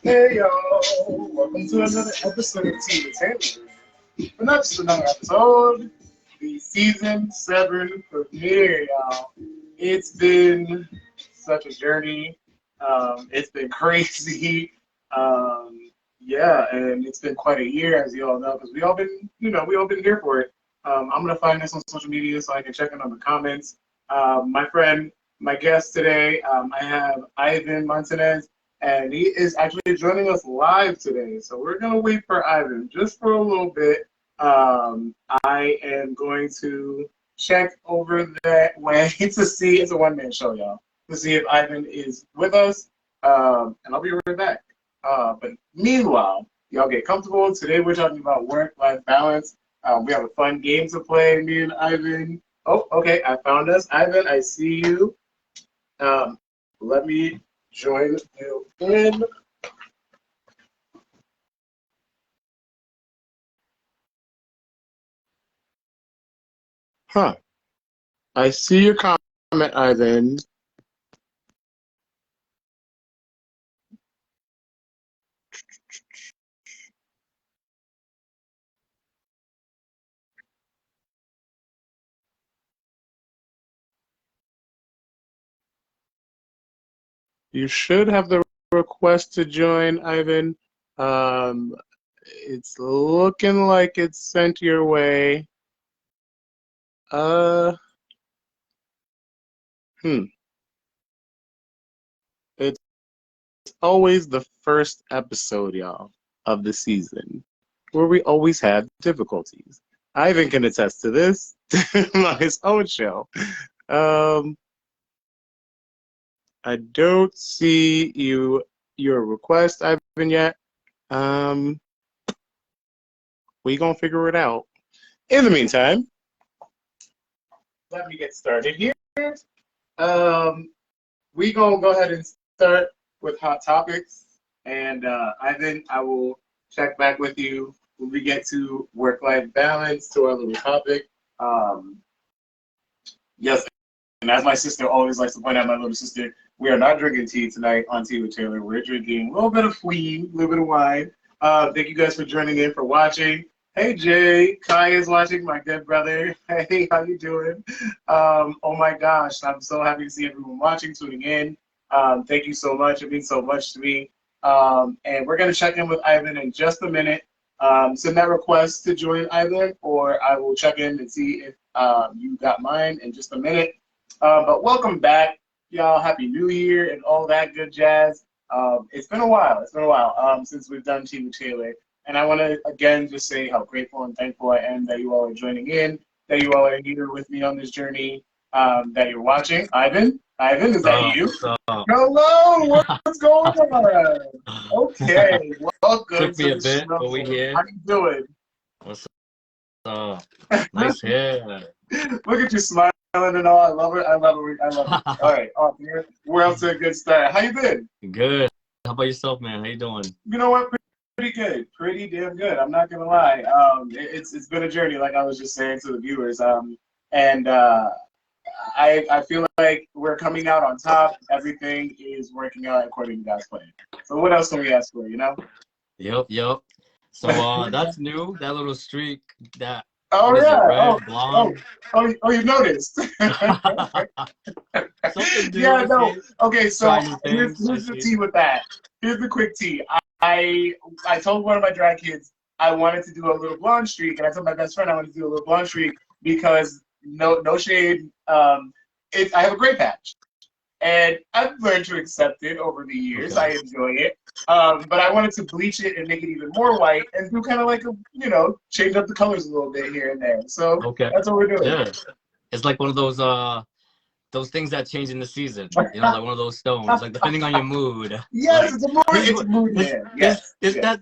Hey y'all, welcome to another episode of Tea with Taylor. And that's another episode, the season 7 premiere, y'all. It's been such a journey. It's been crazy. Yeah, and it's been quite a year, as you all know, because we all been here for it. I'm gonna find this on social media so I can check in on the comments. My guest today, I have Ivan Montanez. And he is actually joining us live today. So we're going to wait for Ivan just for a little bit. I am going to check over that way to see, it's a one-man show, y'all, to see if Ivan is with us. And I'll be right back. But meanwhile, y'all get comfortable. Today we're talking about work-life balance. We have a fun game to play, me and Ivan. Oh, okay, I found us. Ivan, I see you. Let me join you in. Huh. I see your comment, Ivan. You should have the request to join, Ivan. It's looking like it's sent your way. It's always the first episode, y'all, of the season, where we always have difficulties. Ivan can attest to this on his own show. I don't see your request, Ivan, yet. We gonna figure it out. In the meantime, let me get started here. We gonna go ahead and start with hot topics, and Ivan, I will check back with you when we get to work-life balance, to our little topic. Yes, and as my sister always likes to point out, my little sister, we are not drinking tea tonight on Tea with Taylor. We're drinking a little bit of Queen, a little bit of wine. Thank you guys for joining in, for watching. Hey Jay, Kai is watching, my good brother. Hey, how you doing? Oh my gosh, I'm so happy to see everyone watching, tuning in. Thank you so much. It means so much to me. And we're gonna check in with Ivan in just a minute. Send that request to join Ivan, or I will check in and see if you got mine in just a minute. But welcome back, y'all. Happy New Year and all that good jazz. It's been a while. Since we've done Tea with Taylor. And I want to, again, just say how grateful and thankful I am that you all are joining in, that you all are here with me on this journey, that you're watching. Ivan, is that you? Hello, what's going on? Okay, welcome. Took me a bit, but we here. How you doing? What's up? Nice hair. Look at you smiling and all. I love it. All right, we're off to a good start. How you been? Good. How about yourself, man? How you doing? You know what? Pretty good, pretty damn good. I'm not gonna lie. It's been a journey, like I was just saying to the viewers. And I feel like we're coming out on top. Everything is working out according to God's plan. So what else can we ask for? You know? Yep. So that's new. That little streak. That. Oh yeah. Red, blonde. Oh, you noticed. Something new. Yeah, no. Okay, Try so new here's things. I the see. tea with that. Here's the quick tea. I told one of my drag kids I wanted to do a little blonde streak, and I told my best friend I wanted to do a little blonde streak because no shade. I have a gray patch, and I've learned to accept it over the years. Okay. I enjoy it. But I wanted to bleach it and make it even more white and do kind of like change up the colors a little bit here and there. So Okay. that's what we're doing. Yeah. It's like one of those things that change in the season. Like one of those stones. Like depending on your mood. Yes, Like it's a mood. this is It's a what mood, man. Yes, yes.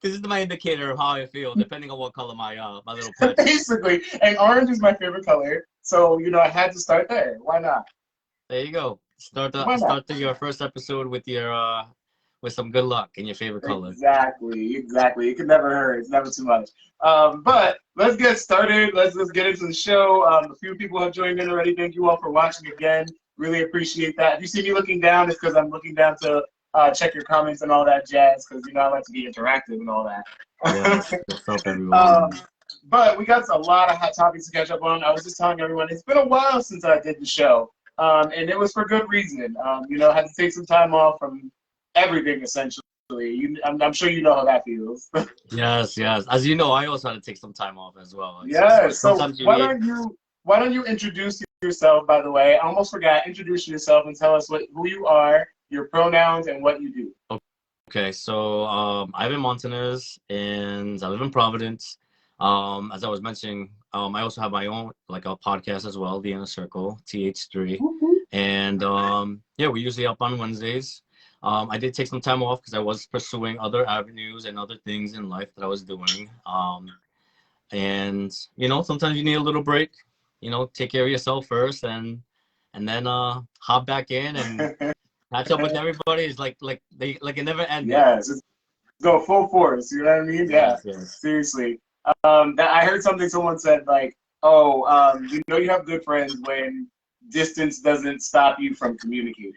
this is my indicator of how I feel, depending on what color my little patch is. Basically, and orange is my favorite color. So I had to start there. Why not? There you go. Why not? Your first episode with your with some good luck in your favorite color. Exactly, exactly. It can never hurt. It's never too much. But let's get started. Let's get into the show. A few people have joined in already. Thank you all for watching again. Really appreciate that. If you see me looking down, it's because I'm looking down to check your comments and all that jazz. Because I like to be interactive and all that. Yes, what's up, everyone? But we got a lot of hot topics to catch up on. I was just telling everyone it's been a while since I did the show, and it was for good reason. I had to take some time off from everything essentially. I'm sure you know how that feels. Yes, yes. As you know, I also had to take some time off as well. Yeah. So Sometimes you why need. don't you introduce yourself? By the way, I almost forgot. Introduce yourself and tell us who you are, your pronouns, and what you do. Okay, so Ivan Montanez, and I live in Providence. As I was mentioning, I also have my own like a podcast as well, The Inner Circle, TH3, and yeah, we usually up on Wednesdays. I did take some time off because I was pursuing other avenues and other things in life that I was doing. And sometimes you need a little break. Take care of yourself first, and then hop back in and catch up with everybody. Is like it never ended. Yes, it's go full force. You know what I mean? Yeah. Yes. Seriously. I heard something someone said like, "Oh, you have good friends when distance doesn't stop you from communicating,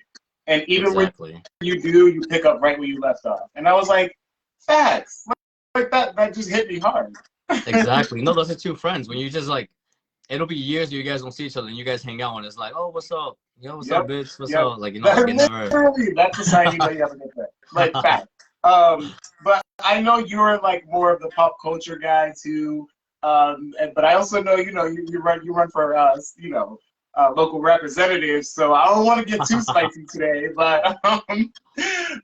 and even Exactly. when you do, you pick up right where you left off." And I was like, "Facts." Like that just hit me hard. Exactly. No, those are two friends. When you just like, it'll be years you guys don't see each other, and you guys hang out, and it's like, oh, what's up? Yo, what's up, bitch? What's up? Like, like it never. Literally, that's the sign you know you have a good friend. Like, fact. But I know you're like more of the pop culture guy too. But I also know you run for local representatives. So I don't want to get too spicy today, but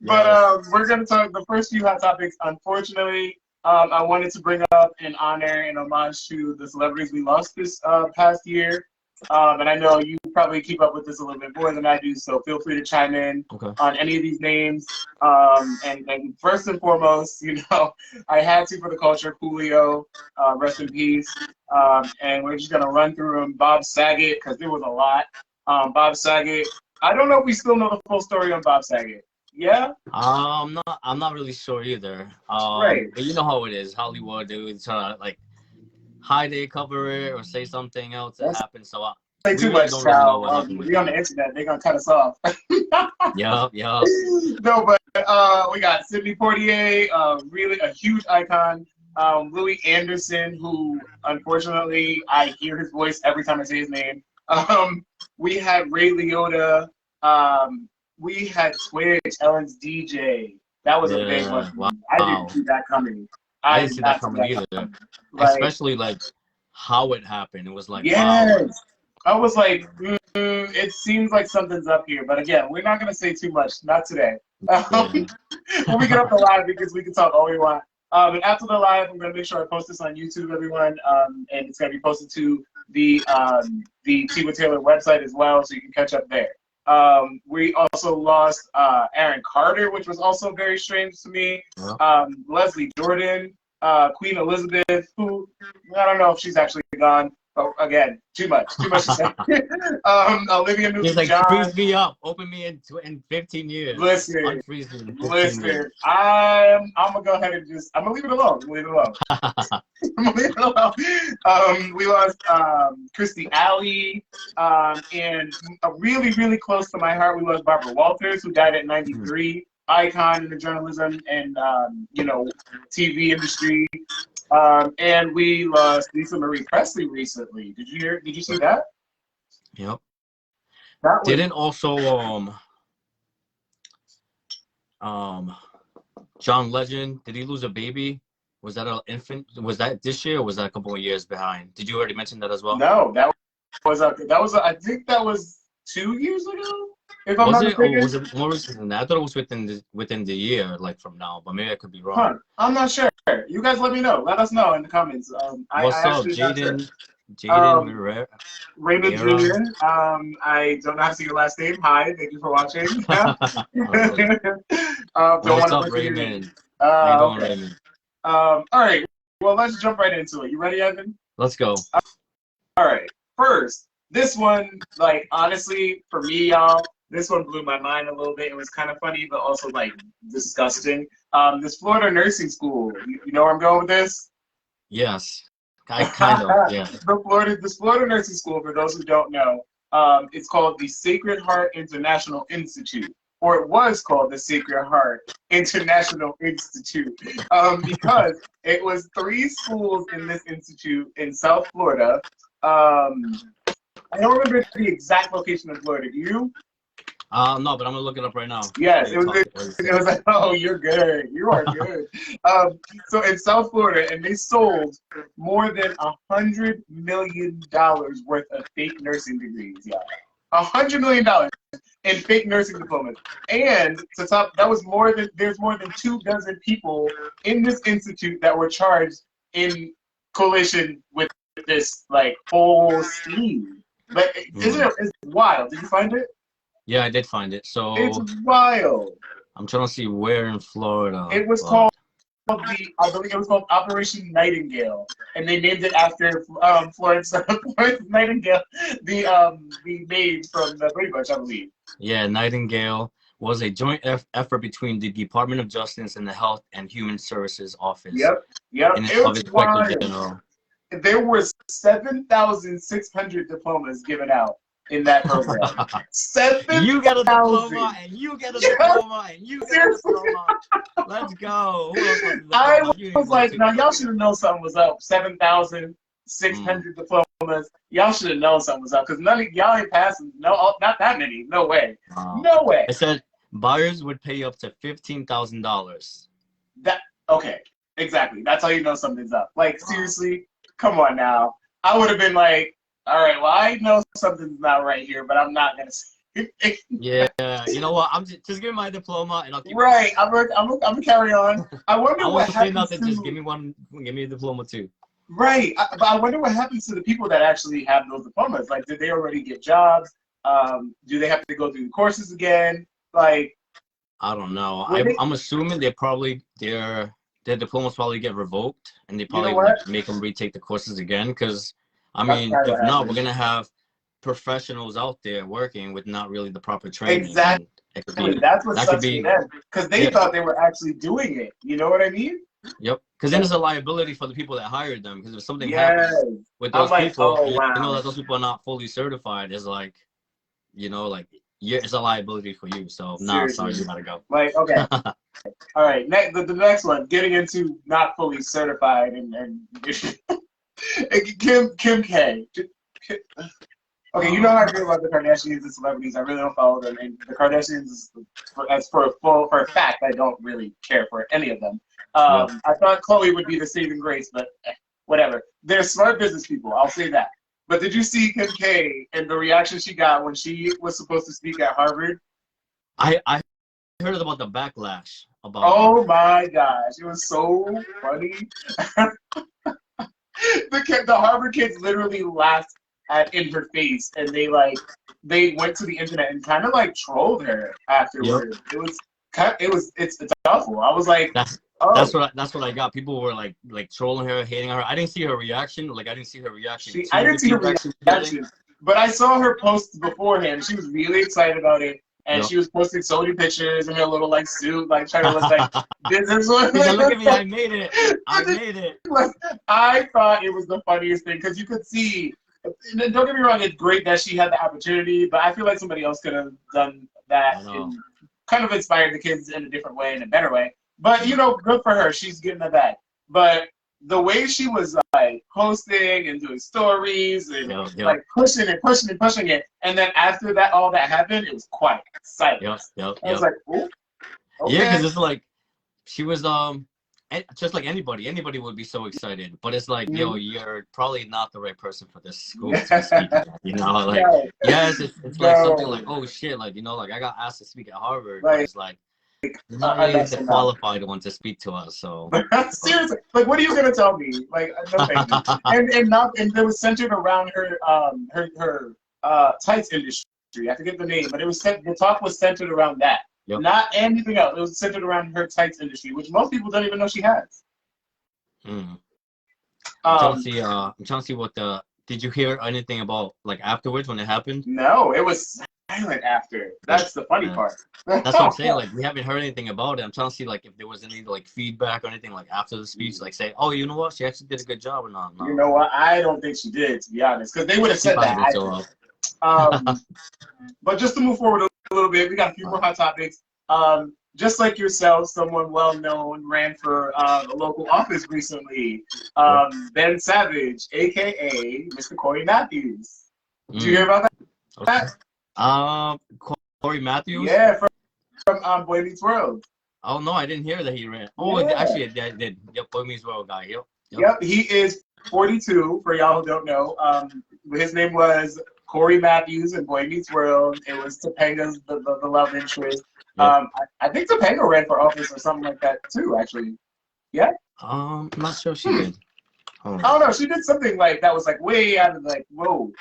we're gonna talk the first few hot topics. Unfortunately, I wanted to bring up and honor and homage to the celebrities we lost this past year. And I know you probably keep up with this a little bit more than I do, so feel free to chime in on any of these names. And first and foremost, I had to for the culture, Julio, rest in peace. And we're just gonna run through them. Bob Saget, because there was a lot. Bob Saget. I don't know if we still know the full story on Bob Saget. Yeah. I'm not really sure either. Right. But you know how it is, Hollywood. They would try to like hide it, cover it, or say something else that happened. So say too much, child. We on the internet. They're gonna cut us off. Yeah. No, but we got Sidney Poitier, really a huge icon. Louis Anderson, who unfortunately I hear his voice every time I say his name. We had Ray Liotta. We had Twitch, Ellen's DJ. That was a big one. Wow. I didn't see that coming. I didn't see that coming either. Like, especially like how it happened. It was like, yes. wow. I was like, it seems like something's up here. But again, we're not going to say too much. Not today. When we get up the live, because we can talk all we want. And after the live, I'm going to make sure I post this on YouTube, everyone. And it's going to be posted to the T with Taylor website as well, so you can catch up there. We also lost Aaron Carter, which was also very strange to me. Leslie Jordan, Queen Elizabeth, who I don't know if she's actually gone. But again, too much to say. Olivia Newton-John. He's like, freeze me up, open me in 15 years. Listen, unfreeze me in 15 years. I'm gonna go ahead and I'm gonna leave it alone. I'm gonna leave it alone. We lost Christy Alley, and really, really close to my heart, we lost Barbara Walters, who died at 93. Icon in the journalism and TV industry. And we lost Lisa Marie Presley recently. Did you see that? Yep. That was Didn't also John Legend, did he lose a baby? Was that an infant? Was that this year or was that a couple of years behind? Did you already mention that as well? no, I think that was 2 years ago, if I'm Was not it, or mistaken. was it more recent than that? I thought it was within the year, like from now, but maybe I could be wrong. Huh? I'm not sure. You guys let me know. Let us know in the comments. I What's up, actually not sure. Jaden Um, Rivera? Raymond Rivera? Jr. I don't know how to say your last name. Hi, thank you for watching. Don't What's want to up, butcher your name. Raymond? How you doing, Okay. Raymond? All right. Well, let's jump right into it. You ready, Evan? Let's go. All right. First, this one, like, honestly, for me, y'all, this one blew my mind a little bit. It was kind of funny, but also, like, disgusting. This Florida nursing school, you know where I'm going with this? Yes. I kind of, yeah. This Florida nursing school, for those who don't know, it's called the Sacred Heart International Institute, or it was called the Sacred Heart International Institute, because it was 3 schools in this institute in South Florida. I don't remember the exact location of Florida. Do you? No, but I'm gonna look it up right now. Yes, it was like, oh, you're good. You are good. So in South Florida, and they sold more than $100 million worth of fake nursing degrees, y'all. $100 million in fake nursing diplomas. And to top, there's more than 24 people in this institute that were charged in coalition with this like whole scheme. Like, it's wild. Did you find it? Yeah, I did find it. So It's wild. I'm trying to see where in Florida. It was called I believe it was called Operation Nightingale, and they named it after Florence Nightingale, the maid from the Brady Bunch, I believe. Yeah, Nightingale was a joint effort between the Department of Justice and the Health and Human Services Office. Yep. And It of was Inspector wild. General. There were 7,600 diplomas given out in that program. 7,000. You get a diploma, and you get a diploma, and you get a diploma. Let's go. Who else wants a diploma? I was like, now y'all should have known something was up. 7,600 diplomas. Y'all should have known something was up, because none of y'all ain't passing. No, not that many. No way. No way. It said buyers would pay up to $15,000. Okay, exactly. That's how you know something's up. Like, seriously, come on now. I would have been like, all right, well, I know something's not right here, but I'm not gonna say it. Yeah, you know what? I'm just give me my diploma, and I'll keep. Right, I'm gonna carry on. I wonder what happens nothing. to. Just give me a diploma too. Right, but I wonder what happens to the people that actually have those diplomas. Like, did they already get jobs? Do they have to go through the courses again? Like, I don't know. I'm assuming their diplomas probably get revoked, and they probably make them retake the courses again. Because I mean, if not, we're gonna have professionals out there working with not really the proper training. Exactly. That's what sucks for them, because they thought they were actually doing it. You know what I mean? Yep. Because then it's a liability for the people that hired them. Because if something happens with those people, you know that those people are not fully certified. It's like, it's a liability for you. So sorry, you gotta go. Like, okay. All right. The next one, getting into not fully certified and Kim K. Okay, you know how I feel about the Kardashians and celebrities. I really don't follow them, and the Kardashians, for a fact, I don't really care for any of them. I thought Khloe would be the saving grace, but whatever. They're smart business people. I'll say that. But did you see Kim K and the reaction she got when she was supposed to speak at Harvard? I heard about the backlash. Oh my gosh, it was so funny. The Harvard kids literally laughed in her face, and they went to the internet and kind of like trolled her afterwards. Yep. It's awful. I was like, that's what I got. People were like trolling her, hating her. I didn't see her reaction. I didn't see her reaction. I didn't see her reaction, but I saw her posts beforehand. She was really excited about it. And she was posting so many pictures in her little suit, trying to look like this is what. Look at me! I made it! I made it! I thought it was the funniest thing, because you could see. Don't get me wrong; it's great that she had the opportunity, but I feel like somebody else could have done that and kind of inspired the kids in a different way, in a better way. But good for her; she's getting it back. But the way she was like posting and doing stories and Yep. like pushing and pushing and pushing it, and then after that, all that happened, it was quiet, silence. I was like, "Ooh, Yeah, okay." because it's like she was just like anybody would be so excited, but it's like, yo, Mhm. you're probably not the right person for this school to be Yeah. speaking at, you know, like, Right. yes, it's like something like, No. oh shit, like, you know, like I got asked to speak at Harvard, but Like it's like you're not really enough's the enough. qualified one to speak to us, so Seriously, like, what are you gonna tell me? Like, no, thank you. And it was centered around her tights industry. I forget the name, but the talk was centered around that, yep. not anything else. It was centered around her tights industry, which most people don't even know she has. Mm. Um, I'm trying to see what the did you hear anything about like afterwards when it happened? no, it was silent after. That's the funny Yeah. part. That's what I'm saying. Like, we haven't heard anything about it. I'm trying to see like if there was any like feedback or anything like after the speech, like say, oh, you know what, she actually did a good job or not. You No, know what? I don't think she did, to be honest, because they would have she said probably that. did I so think. well. But just to move forward a little bit, we got a few more hot topics. Just like yourself, someone well known ran for a local office recently. Yep. Ben Savage, aka Mr. Corey Matthews. Did you hear Mm. about Okay. that? Um, Corey Matthews. Yeah, from Boy Meets World. Oh no, I didn't hear that he ran. Oh, Yeah. actually, I did. Yep, Boy Meets World guy. Yep. Yep. Yep, he is 42. For y'all who don't know, his name was Corey Matthews in Boy Meets World. It was Topanga's the love interest. Yep. I think Topanga ran for office or something like that too. Actually, yeah. I'm not sure she did. I don't know. She did something like that was like way out of like whoa.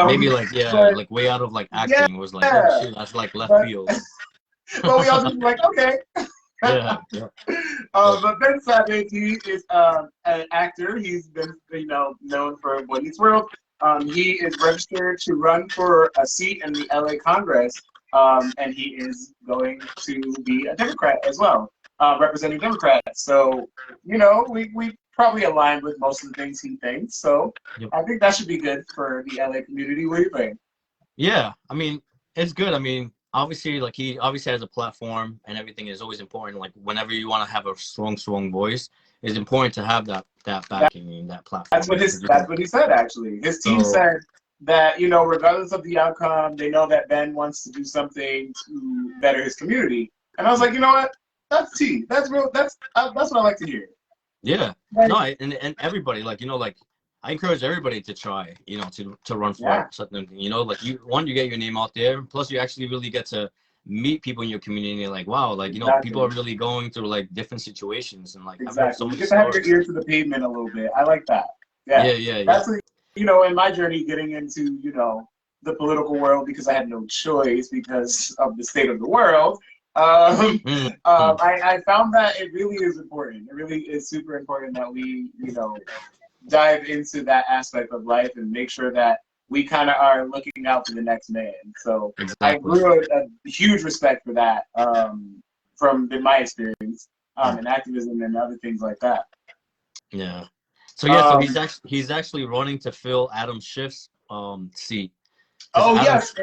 Maybe like But like way out of like yeah, acting. It was like, oh shit, that's like left but field. but we all just like okay. Yeah. Yeah. But Ben Savage, he is an actor. He's been, known for Boy Meets World. He is registered to run for a seat in the LA Congress, and he is going to be a Democrat as well, representing Democrats. So, we probably align with most of the things he thinks. So, Yep. I think that should be good for the LA community. What do you think? Yeah, I mean, it's good. I mean, obviously, like he obviously has a platform and everything is always important. Like whenever you want to have a strong voice, it's important to have that backing and that platform. That's what he said actually. His team said that, regardless of the outcome, they know that Ben wants to do something to better his community. And I was like, you know what? That's tea. That's real. That's what I like to hear. Yeah. Like, No, and everybody, like, like I encourage everybody to try, to run for yeah, something, like you get your name out there. Plus you actually really get to meet people in your community, like, wow, like, people are exactly. really going through like different situations, and like I've heard so Exactly. You many get to have your stories. ear to the pavement a little bit. I like that. Yeah. Yeah. That's, in my journey getting into, the political world because I had no choice because of the state of the world. Mm-hmm. I found that it really is important. It really is super important that we, dive into that aspect of life and make sure that we kind of are looking out for the next man. So I Exactly. grew a huge respect for that from my experience in activism and other things like that. Yeah. So yeah, so Um, he's actually running to fill Adam Schiff's seat. Because oh Adam, yes,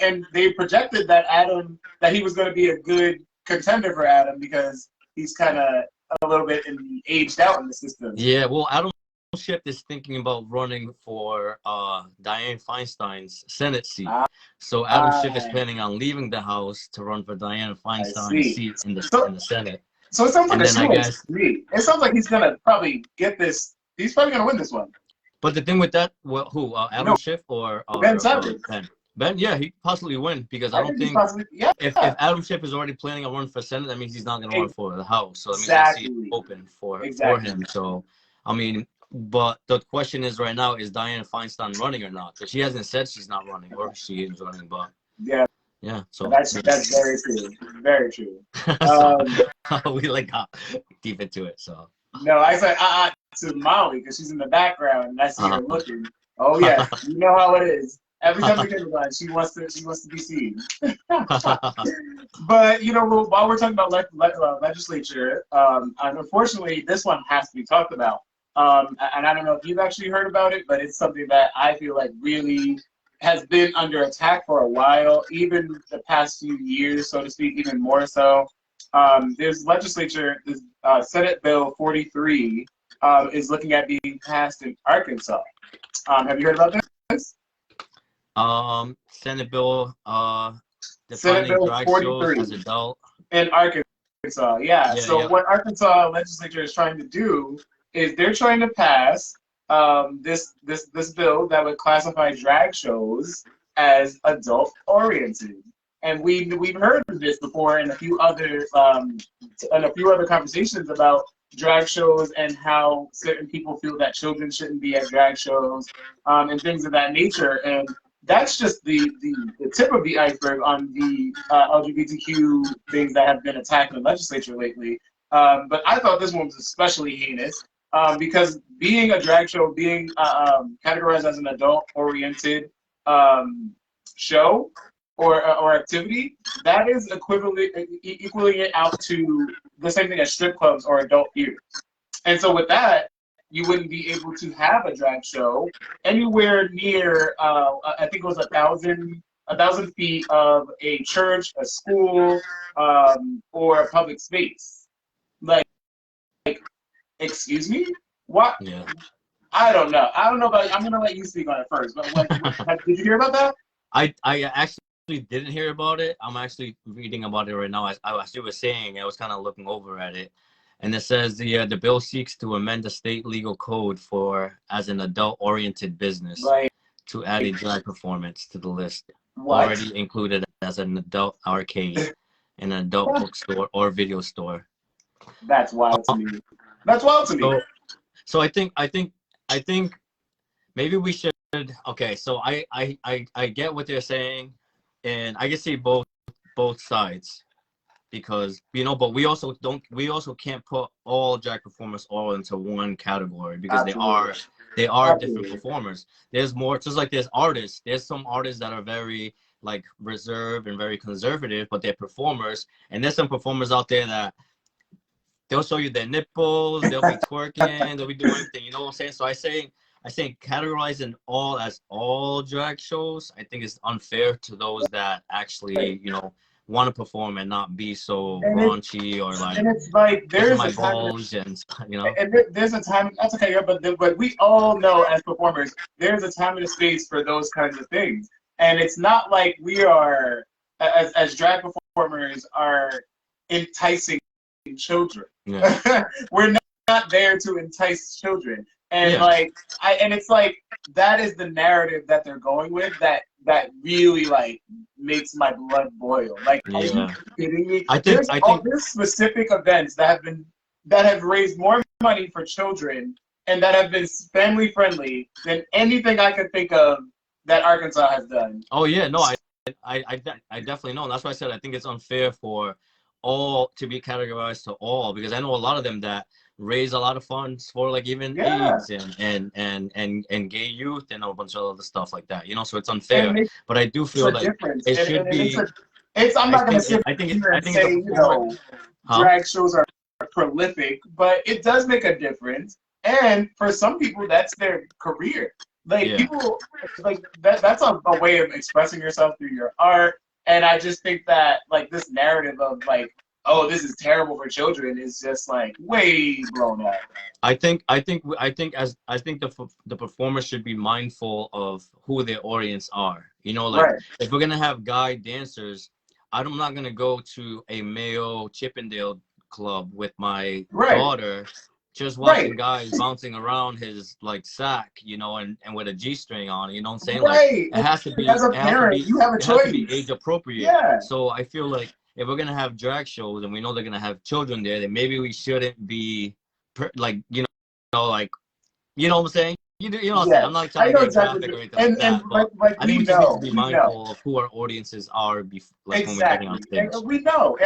and they projected that he was going to be a good contender for Adam because he's kind of a little bit aged out in the system. yeah, well, Adam Schiff is thinking about running for Dianne Feinstein's Senate seat. So Adam Schiff is planning on leaving the House to run for Dianne Feinstein's seat in the Senate. So it sounds like And a then I shoe-in to guess, me. It sounds like he's gonna probably get this. He's probably gonna win this one. but the thing with that, well, who Adam No, Schiff or Ben Savage. Ben? Ben, yeah, he possibly win because I I don't think he's think possibly. Yeah, if Adam Schiff is already planning on running for Senate, that means he's not going to run for the House. So that means that seat is exactly. open for Exactly. him. So, I mean, but the question is right now, is Dianne Feinstein running or not? Because she hasn't said she's not running or she is running, but Yeah, so that's very true. Very true. so Um, we like got deep into it. So no, I said to Molly because she's in the background and I see her looking. Oh yeah, you know how it is. Every time we get on, she wants to be seen. But while we're talking about legislature, and unfortunately, this one has to be talked about. And I don't know if you've actually heard about it, but it's something that I feel like really has been under attack for a while, even the past few years, so to speak, even more so. There's Senate Bill 43, is looking at being passed in Arkansas. Have you heard about this? Senate bill Senate defining Bill drag shows 43 as adult. in Arkansas. Yeah. Yeah, So yeah. what Arkansas legislature is trying to do is they're trying to pass this bill that would classify drag shows as adult oriented. And we've heard of this before in a few other conversations about drag shows and how certain people feel that children shouldn't be at drag shows, and things of that nature. And that's just the tip of the iceberg on the LGBTQ things that have been attacked in the legislature lately. But I thought this one was especially heinous, because being a drag show, being categorized as an adult-oriented show or activity, that is equaling it out to the same thing as strip clubs or adult theaters. And so with that, you wouldn't be able to have a drag show anywhere near, I think it was 1,000 feet of a church, a school, or a public space. Like, excuse me? What? Yeah. I don't know. I don't know about. I'm gonna let you speak on it first. But did you hear about that? I actually didn't hear about it. I'm actually reading about it right now. As you were saying, I was kind of looking over at it, and it says the bill seeks to amend the state legal code for as an adult-oriented business to add a drag performance to the list already included as an adult arcade, an adult bookstore or video store. That's wild to me. That's wild to me. So I think maybe we should. Okay, so I get what they're saying, and I can see both sides, because but we also can't put all drag performers all into one category, because they are different performers. There's more, just like there's artists. There's some artists that are very like reserved and very conservative, but they're performers, and there's some performers out there that they'll show you their nipples, they'll be twerking, they'll be doing everything. You know what I'm saying? So I say categorizing all as all drag shows, I think is unfair to those that actually, want to perform and not be so raunchy or like. And it's like there's my balls and And there's a time. That's okay, yeah, but we all know as performers, there's a time and a space for those kinds of things. And it's not like we are, as drag performers, are enticing children. Yeah. We're not there to entice children. And and it's like that is the narrative that they're going with that really like makes my blood boil. Like, are you kidding me? There's specific events that have raised more money for children and that have been family friendly than anything I could think of that Arkansas has done. Oh yeah, no, I definitely know. And that's why I said I think it's unfair for all to be categorized to all, because I know a lot of them that raise a lot of funds for like even AIDS and gay youth and a bunch of other stuff like that. So it's unfair. But I do feel like it should be. I'm not gonna sit here and say drag shows are prolific, but it does make a difference. And for some people, that's their career. Like people, like that's a way of expressing yourself through your art. And I just think that like this narrative of like, oh, this is terrible for children is just like way blown up. I think the performers should be mindful of who their audience are. If we're gonna have guy dancers, I'm not gonna go to a male Chippendale club with my daughter just watching guys bouncing around his like sack, and with a G-string on. You know what I'm saying? Like it has to be. As a parent, you have a choice. It has to be age appropriate. Yeah. So I feel like if we're gonna have drag shows and we know they're gonna have children there, then maybe we shouldn't be like you know what I'm saying? You know what I'm saying? I'm not trying to get graphic or anything like that, but I think we just need to be mindful of who our audiences are when we're getting on stage. And we know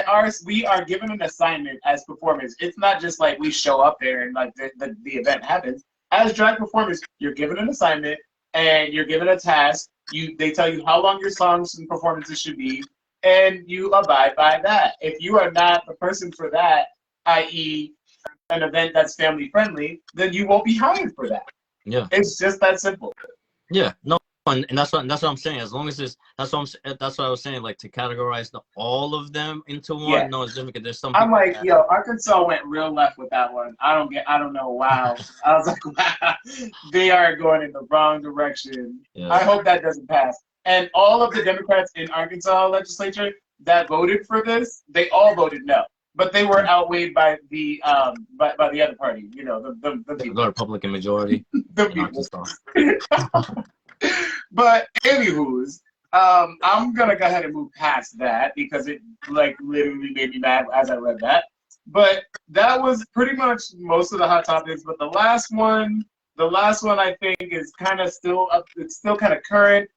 we are given an assignment as performers. It's not just like we show up there and like the event happens. As drag performers, you're given an assignment and you're given a task. They tell you how long your songs and performances should be, and you abide by that. If you are not the person for that, i.e. an event that's family friendly, then you won't be hired for that. Yeah. It's just that simple. Yeah. No, and that's what I'm saying. As long as that's what I was saying. Like to categorize all of them into one. Yeah. No, it's different. 'Cause there's some I'm people like, that, yo, Arkansas went real left with that one. I don't know. Wow. I was like, wow, they are going in the wrong direction. yeah. I hope that doesn't pass. And all of the Democrats in Arkansas legislature that voted for this, they all voted no. But they were outweighed by the by the other party, you know, the The people. Republican majority The in people. Arkansas. But anywho's, I'm gonna go ahead and move past that because it like literally made me mad as I read that. But that was pretty much most of the hot topics. But the last one I think is kind of still up. It's still kind of current.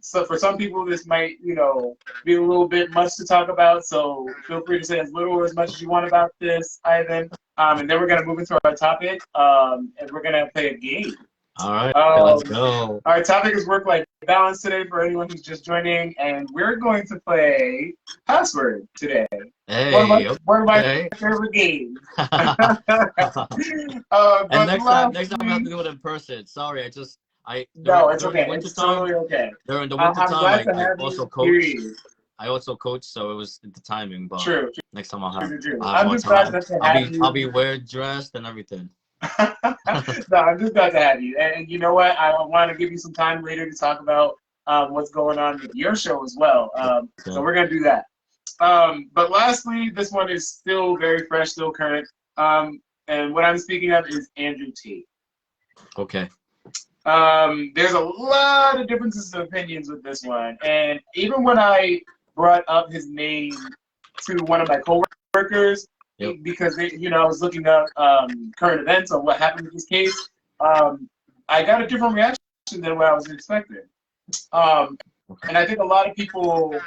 So for some people, this might, you know, be a little bit much to talk about. So feel free to say as little or as much as you want about this, Ivan. And then we're gonna move into our topic. And we're gonna play a game. All right, let's Um, go. our topic is work-life balance today for anyone who's just joining, and we're going to play Password today. Hey, One of my okay. favorite games. And But next time we have to lastly, do it in person. Sorry, I no, it's during the okay. winter It's time, totally okay. during the winter I'm time, glad to I have also you. coach. Period. I also coach, so it was the timing. But True, next time true. I'll have I'm more just glad time. to have I'll you. be well dressed and everything. No, I'm just glad to have you. And you know what? I want to give you some time later to talk about what's going on with your show as well. So we're going to do that. But lastly, this one is still very fresh, still current. And what I'm speaking of is Andrew Tate. Okay. There's a lot of differences of opinions with this one. And even when I brought up his name to one of my coworkers, Yep. because they, you know, I was looking up current events on what happened with this case, I got a different reaction than what I was expecting. And I think a lot of people,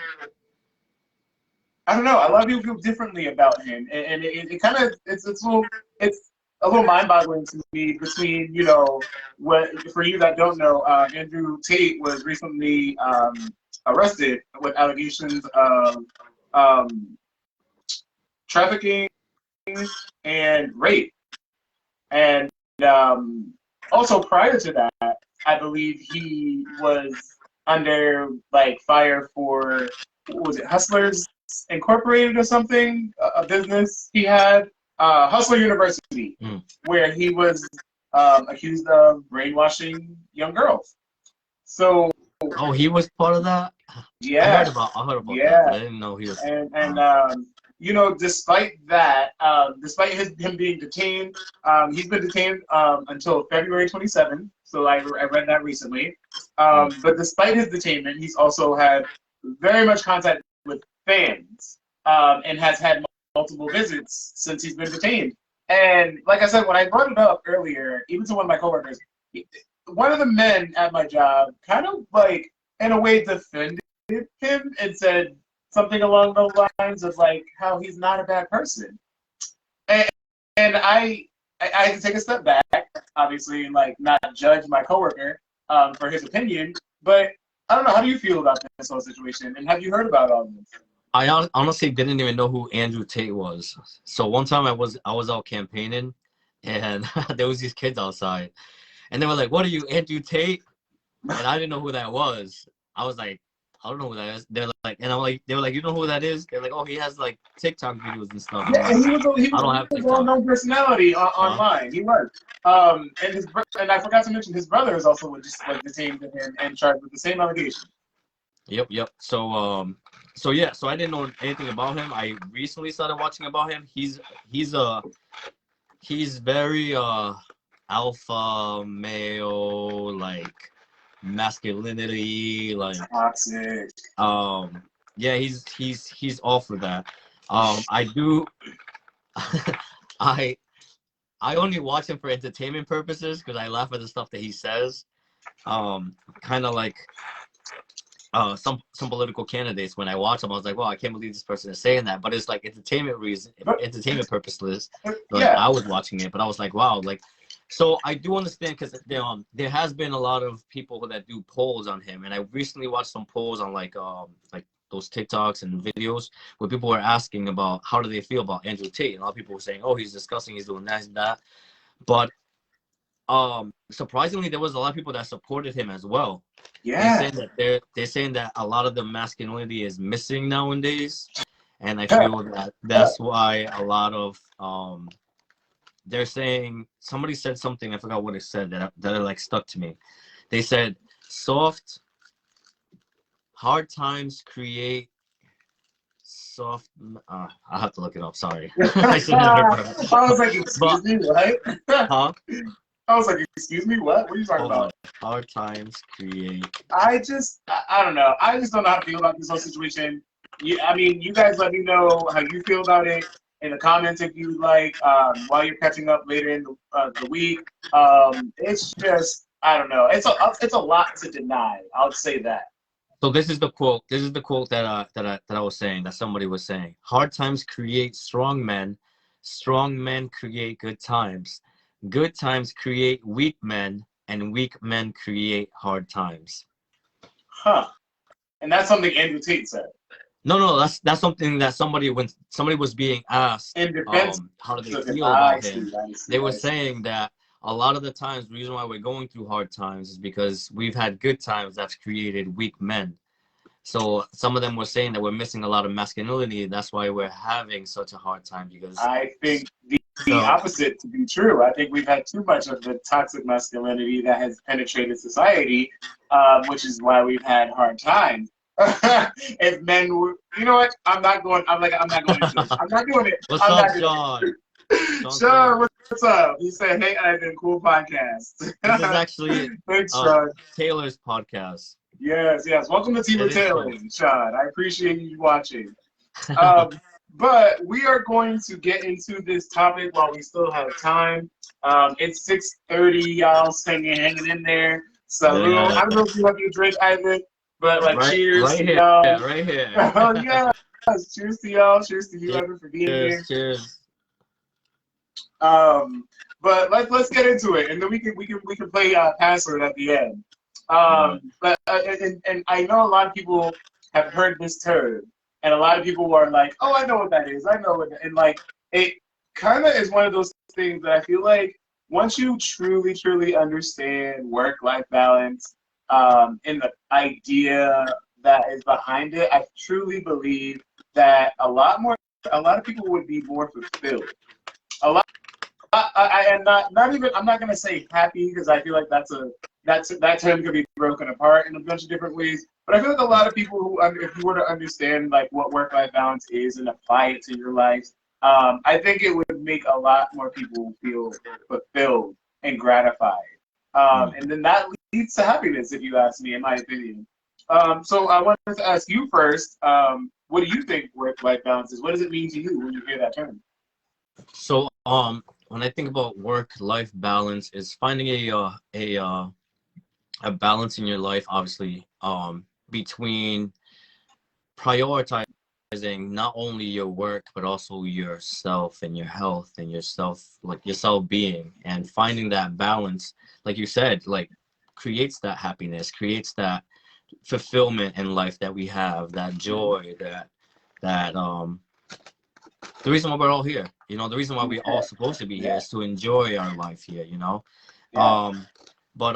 I don't know, a lot of people feel differently about him, and it kind of it's a little mind-boggling to me. Between, you know, what, for you that don't know, Andrew Tate was recently arrested with allegations of trafficking and rape, and also prior to that, I believe he was under like fire for, what was it, Hustlers Incorporated or something, a business he had, Hustler University, where he was accused of brainwashing young girls. So Oh, he was part of that? I yeah, heard about that, but yeah, I didn't know he was. and you know, despite that, despite him being detained, he's been detained until February 27th. So I read that recently. But despite his detainment, he's also had very much contact with fans, and has had multiple visits since he's been detained. And like I said, when I brought it up earlier, even to one of my coworkers, one of the men at my job kind of like, in a way, defended him and said something along those lines of like how he's not a bad person. And, and I had to take a step back, obviously, and like not judge my coworker for his opinion. But I don't know. How do you feel about this whole situation? And have you heard about all of this? I honestly didn't even know who Andrew Tate was. So one time I was out campaigning, and there was these kids outside, and they were like, "What are you, Andrew Tate?" And I didn't know who that was. I was like, "I don't know who that is." They're like, and I'm like, they were like, "You know who that is?" They're like, "Oh, he has like TikTok videos and stuff." And I'm Yeah, like, and he "I was don't have a TikTok." well-known personality online. He was. And I forgot to mention his brother is also just like detained with him and charged with the same allegation. Yep. So yeah, so I didn't know anything about him. I recently started watching about him. He's very alpha male, like masculinity, like Toxic. yeah, he's all for that. I do I I only watch him for entertainment purposes because I laugh at the stuff that he says. Kind of like some political candidates. When I watch them, I was like, "Wow, I can't believe this person is saying that." But it's like entertainment purposeless. Like Yeah. I was watching it, but I was like, "Wow!" Like, so I do understand because there has been a lot of people that do polls on him, and I recently watched some polls on like those TikToks and videos where people were asking about how do they feel about Andrew Tate, and a lot of people were saying, "Oh, he's disgusting. He's doing that, he's that." But surprisingly, there was a lot of people that supported him as well. Yeah. They're saying that a lot of the masculinity is missing nowadays, and I feel that that's why a lot of they're saying, somebody said something, I forgot what it said, that like stuck to me. They said hard times create soft. I'll have to look it up. Sorry, I should never. I was like, excuse me, what? Huh? I was like, excuse me, what? What are you talking about? Hard times create. I don't know. I just don't know how to feel about this whole situation. I mean, you guys let me know how you feel about it in the comments if you like, while you're catching up later in the week. It's just, I don't know. It's a lot to deny. I'll say that. So this is the quote. This is the quote that I was saying, that somebody was saying. Hard times create strong men. Strong men create good times. Good times create weak men, and weak men create hard times. Huh. And that's something Andrew Tate said. No, that's something that when somebody was being asked, how do they feel about him? They were saying that a lot of the times, the reason why we're going through hard times is because we've had good times that's created weak men. So some of them were saying that we're missing a lot of masculinity. That's why we're having such a hard time. Because I think the opposite to be true. I think we've had too much of the toxic masculinity that has penetrated society, which is why we've had hard times. If men were, you know what? I'm not going into this. I'm not doing it. What's up, Sean? Sean, what's up? He said, hey, Ivan, cool podcast. This is actually Thanks, Sean. Taylor's podcast. Yes. Welcome to Team Taylor, cool. Sean. I appreciate you watching. But we are going to get into this topic while we still have time. It's 6:30, y'all, hanging in there. Salud. Yeah. I don't know if you have your drink, Ivan, but cheers to y'all. Yeah, right here. Oh, yeah. Cheers to y'all. Cheers to you, Ivan, for being here. Cheers. But let's get into it, and then we can play password at the end. But and I know a lot of people have heard this term, and a lot of people are like, "Oh, I know what that is. I know what," and like it kind of is one of those things that I feel like once you truly understand work-life balance, and the idea that is behind it, I truly believe that a lot of people would be more fulfilled. I am not even. I'm not gonna say happy because I feel like that term could be broken apart in a bunch of different ways. But I feel like a lot of people who, if you were to understand like what work-life balance is and apply it to your life, I think it would make a lot more people feel fulfilled and gratified. And then that leads to happiness, if you ask me, in my opinion. So I wanted to ask you first. What do you think work-life balance is? What does it mean to you when you hear that term? So when I think about work-life balance, is finding a balance in your life, obviously, between prioritizing not only your work but also yourself and your health and your self-being, and finding that balance, like you said, like creates that happiness, creates that fulfillment in life that we have, that joy, that the reason why we're all here, the reason why we're all supposed to be here is to enjoy our life here, But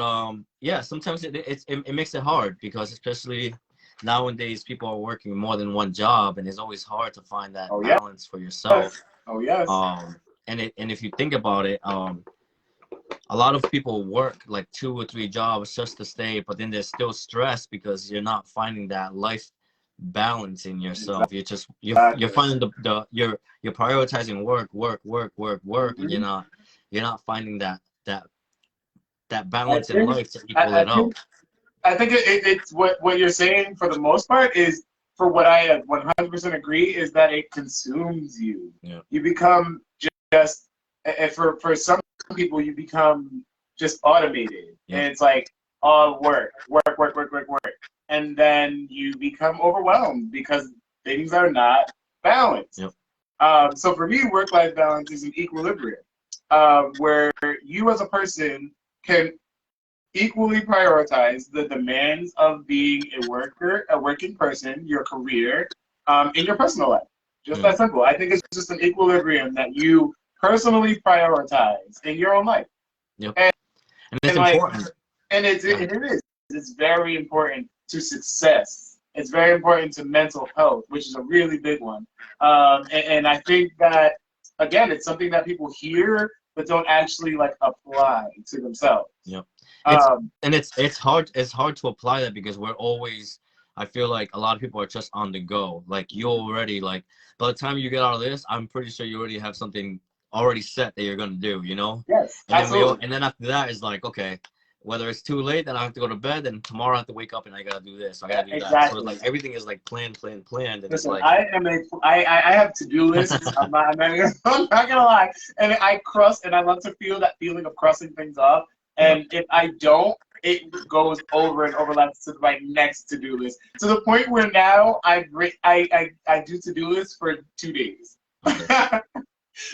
sometimes it makes it hard, because especially nowadays people are working more than one job, and it's always hard to find that balance for yourself. Oh yes. And if you think about it, a lot of people work like 2 or 3 jobs just to stay, but then they're still stressed because you're not finding that life balance in yourself. You're finding you're prioritizing work, Mm-hmm. and you're not finding that balance in life to equal it out. I think it's what you're saying for the most part is, for what I 100% agree, is that it consumes you. Yeah. You become just, for some people, you become just automated. Yeah. And it's like all work. And then you become overwhelmed because things are not balanced. Yep. So for me, work-life balance is an equilibrium, where you as a person can equally prioritize the demands of being a working person, your career, in your personal life. Just that simple. I think it's just an equilibrium that you personally prioritize in your own life. Yep. And it's And like, important. and it is. It's very important to success. It's very important to mental health, which is a really big one. And I think that again, it's something that people hear but don't actually like apply to themselves. Yep. It's Um, and it's hard to apply that because we're always, I feel like a lot of people are just on the go. Like you already like by the time you get out of this, I'm pretty sure you already have something already set that you're gonna do, you know? yes, And then absolutely. and then after that is like, okay, whether it's too late, then I have to go to bed, and tomorrow I have to wake up and I gotta do this, I gotta do that. So it's Exactly. like everything is like planned, and it's Listen, like I have to-do lists. I'm not gonna lie. And I cross, and I love to feel that feeling of crossing things off. yeah. And if I don't, it goes over and overlaps to my next to-do list. To the point where now I do to-do lists for 2 days. Okay.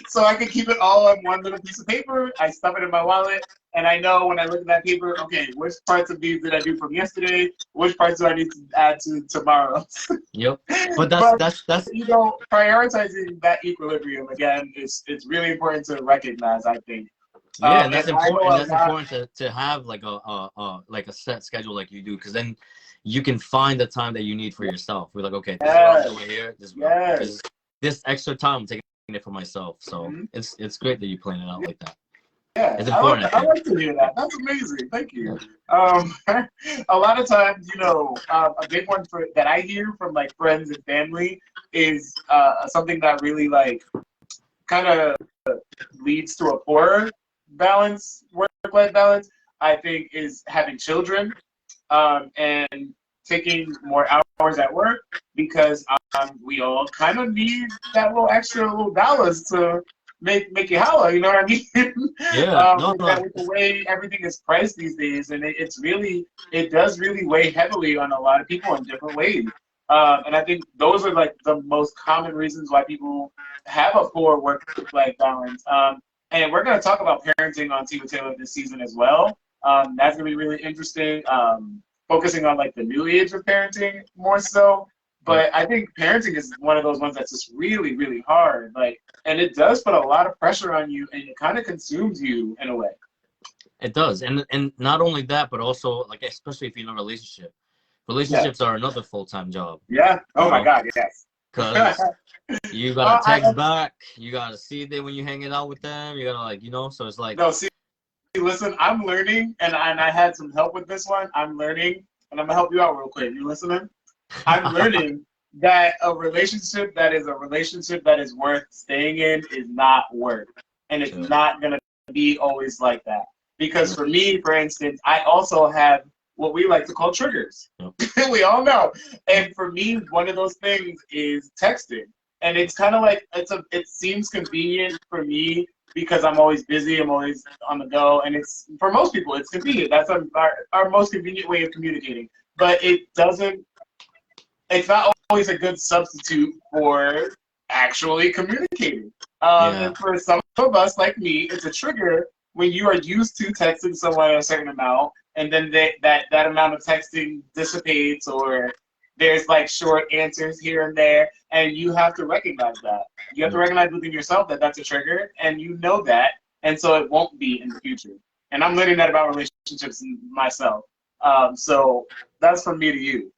So I can keep it all on one little piece of paper. I stuff it in my wallet, and I know when I look at that paper, okay, which parts of these did I do from yesterday? Which parts do I need to add to tomorrow? Yep. But But that's you know, prioritizing that equilibrium again is it's really important to recognize. I think. Yeah, and that's And I know important. a That's lot. important to have like a set schedule like you do, because then you can find the time that you need for yourself. We're like, okay, this is what I'm Yes, doing here. This is what yes. this extra time I'm taking it for myself. So Mhm. it's great that you plan it out like that. Yeah, It's important, I I think. like to hear that. That's amazing. Thank Yeah. you. Um, a lot of times, you know, a big one for that I hear from like friends and family is something that really like kind of leads to a poor balance, work-life balance. I think is having children and taking more hours at work because we all kind of need that little extra little dollars to make you holler. You know what I mean? Yeah. No, With that, no. with the way everything is priced these days, and it does really weigh heavily on a lot of people in different ways. And I think those are like the most common reasons why people have a poor work-life balance. And we're going to talk about parenting on Tea with Taylor this season as well. That's going to be really interesting. Focusing on like the new age of parenting more so. Yep. But I think parenting is one of those ones that's just really, really hard. Like, and it does put a lot of pressure on you, and it kind of consumes you in a way. It does, and not only that, but also like especially if you're in a relationship. Yeah. Relationships are another full-time job. Yeah. You Oh my know, God. Yes. because you gotta I text back, you gotta see them when you're hanging out with them, you gotta like, so it's like, no. See, listen. I'm learning, and I had some help with this one. I'm learning, and I'm gonna help you out real quick. You listening? I'm learning that a relationship that is worth staying in is not work. And it's chill. not going to be always like that. Because for me, for instance, I also have what we like to call triggers. Yep. We all know. And for me, one of those things is texting. And it's kind of like it seems convenient for me because I'm always busy, I'm always on the go, and it's for most people it's convenient. That's our most convenient way of communicating. But it's not always a good substitute for actually communicating. Yeah. And for some of us, like me, it's a trigger when you are used to texting someone a certain amount, and then that amount of texting dissipates, or there's like short answers here and there, and you have to recognize that. You have to Yep. recognize within yourself that that's a trigger, and you know that, and so it won't be in the future. And I'm learning that about relationships myself. So that's from me to you.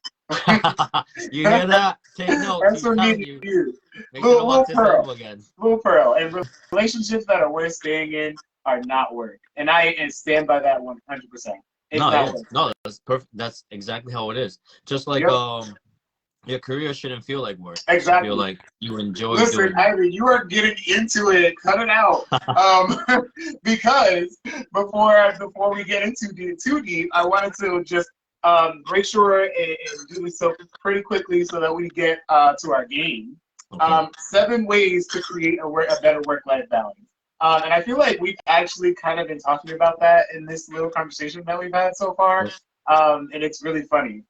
You hear that? Take notes. That's He's from me telling to you. you. Make sure to watch Little this pearl. over again. Little pearl. And relationships that are worth staying in are not work. And I stand by that 100%. It's No, not yeah, work. no, that's perfect. That's exactly how it is. Just like Yep. your career shouldn't feel like work. It should Exactly. feel like you enjoy Listen, doing Ivy, you are getting into it. Cut it out. Because before we get into too deep, I wanted to just make sure and do this so pretty quickly so that we get to our game. it. Okay. 7 ways to create a better work-life balance. And I feel like we've actually kind of been talking about that in this little conversation that we've had so far. And it's really funny.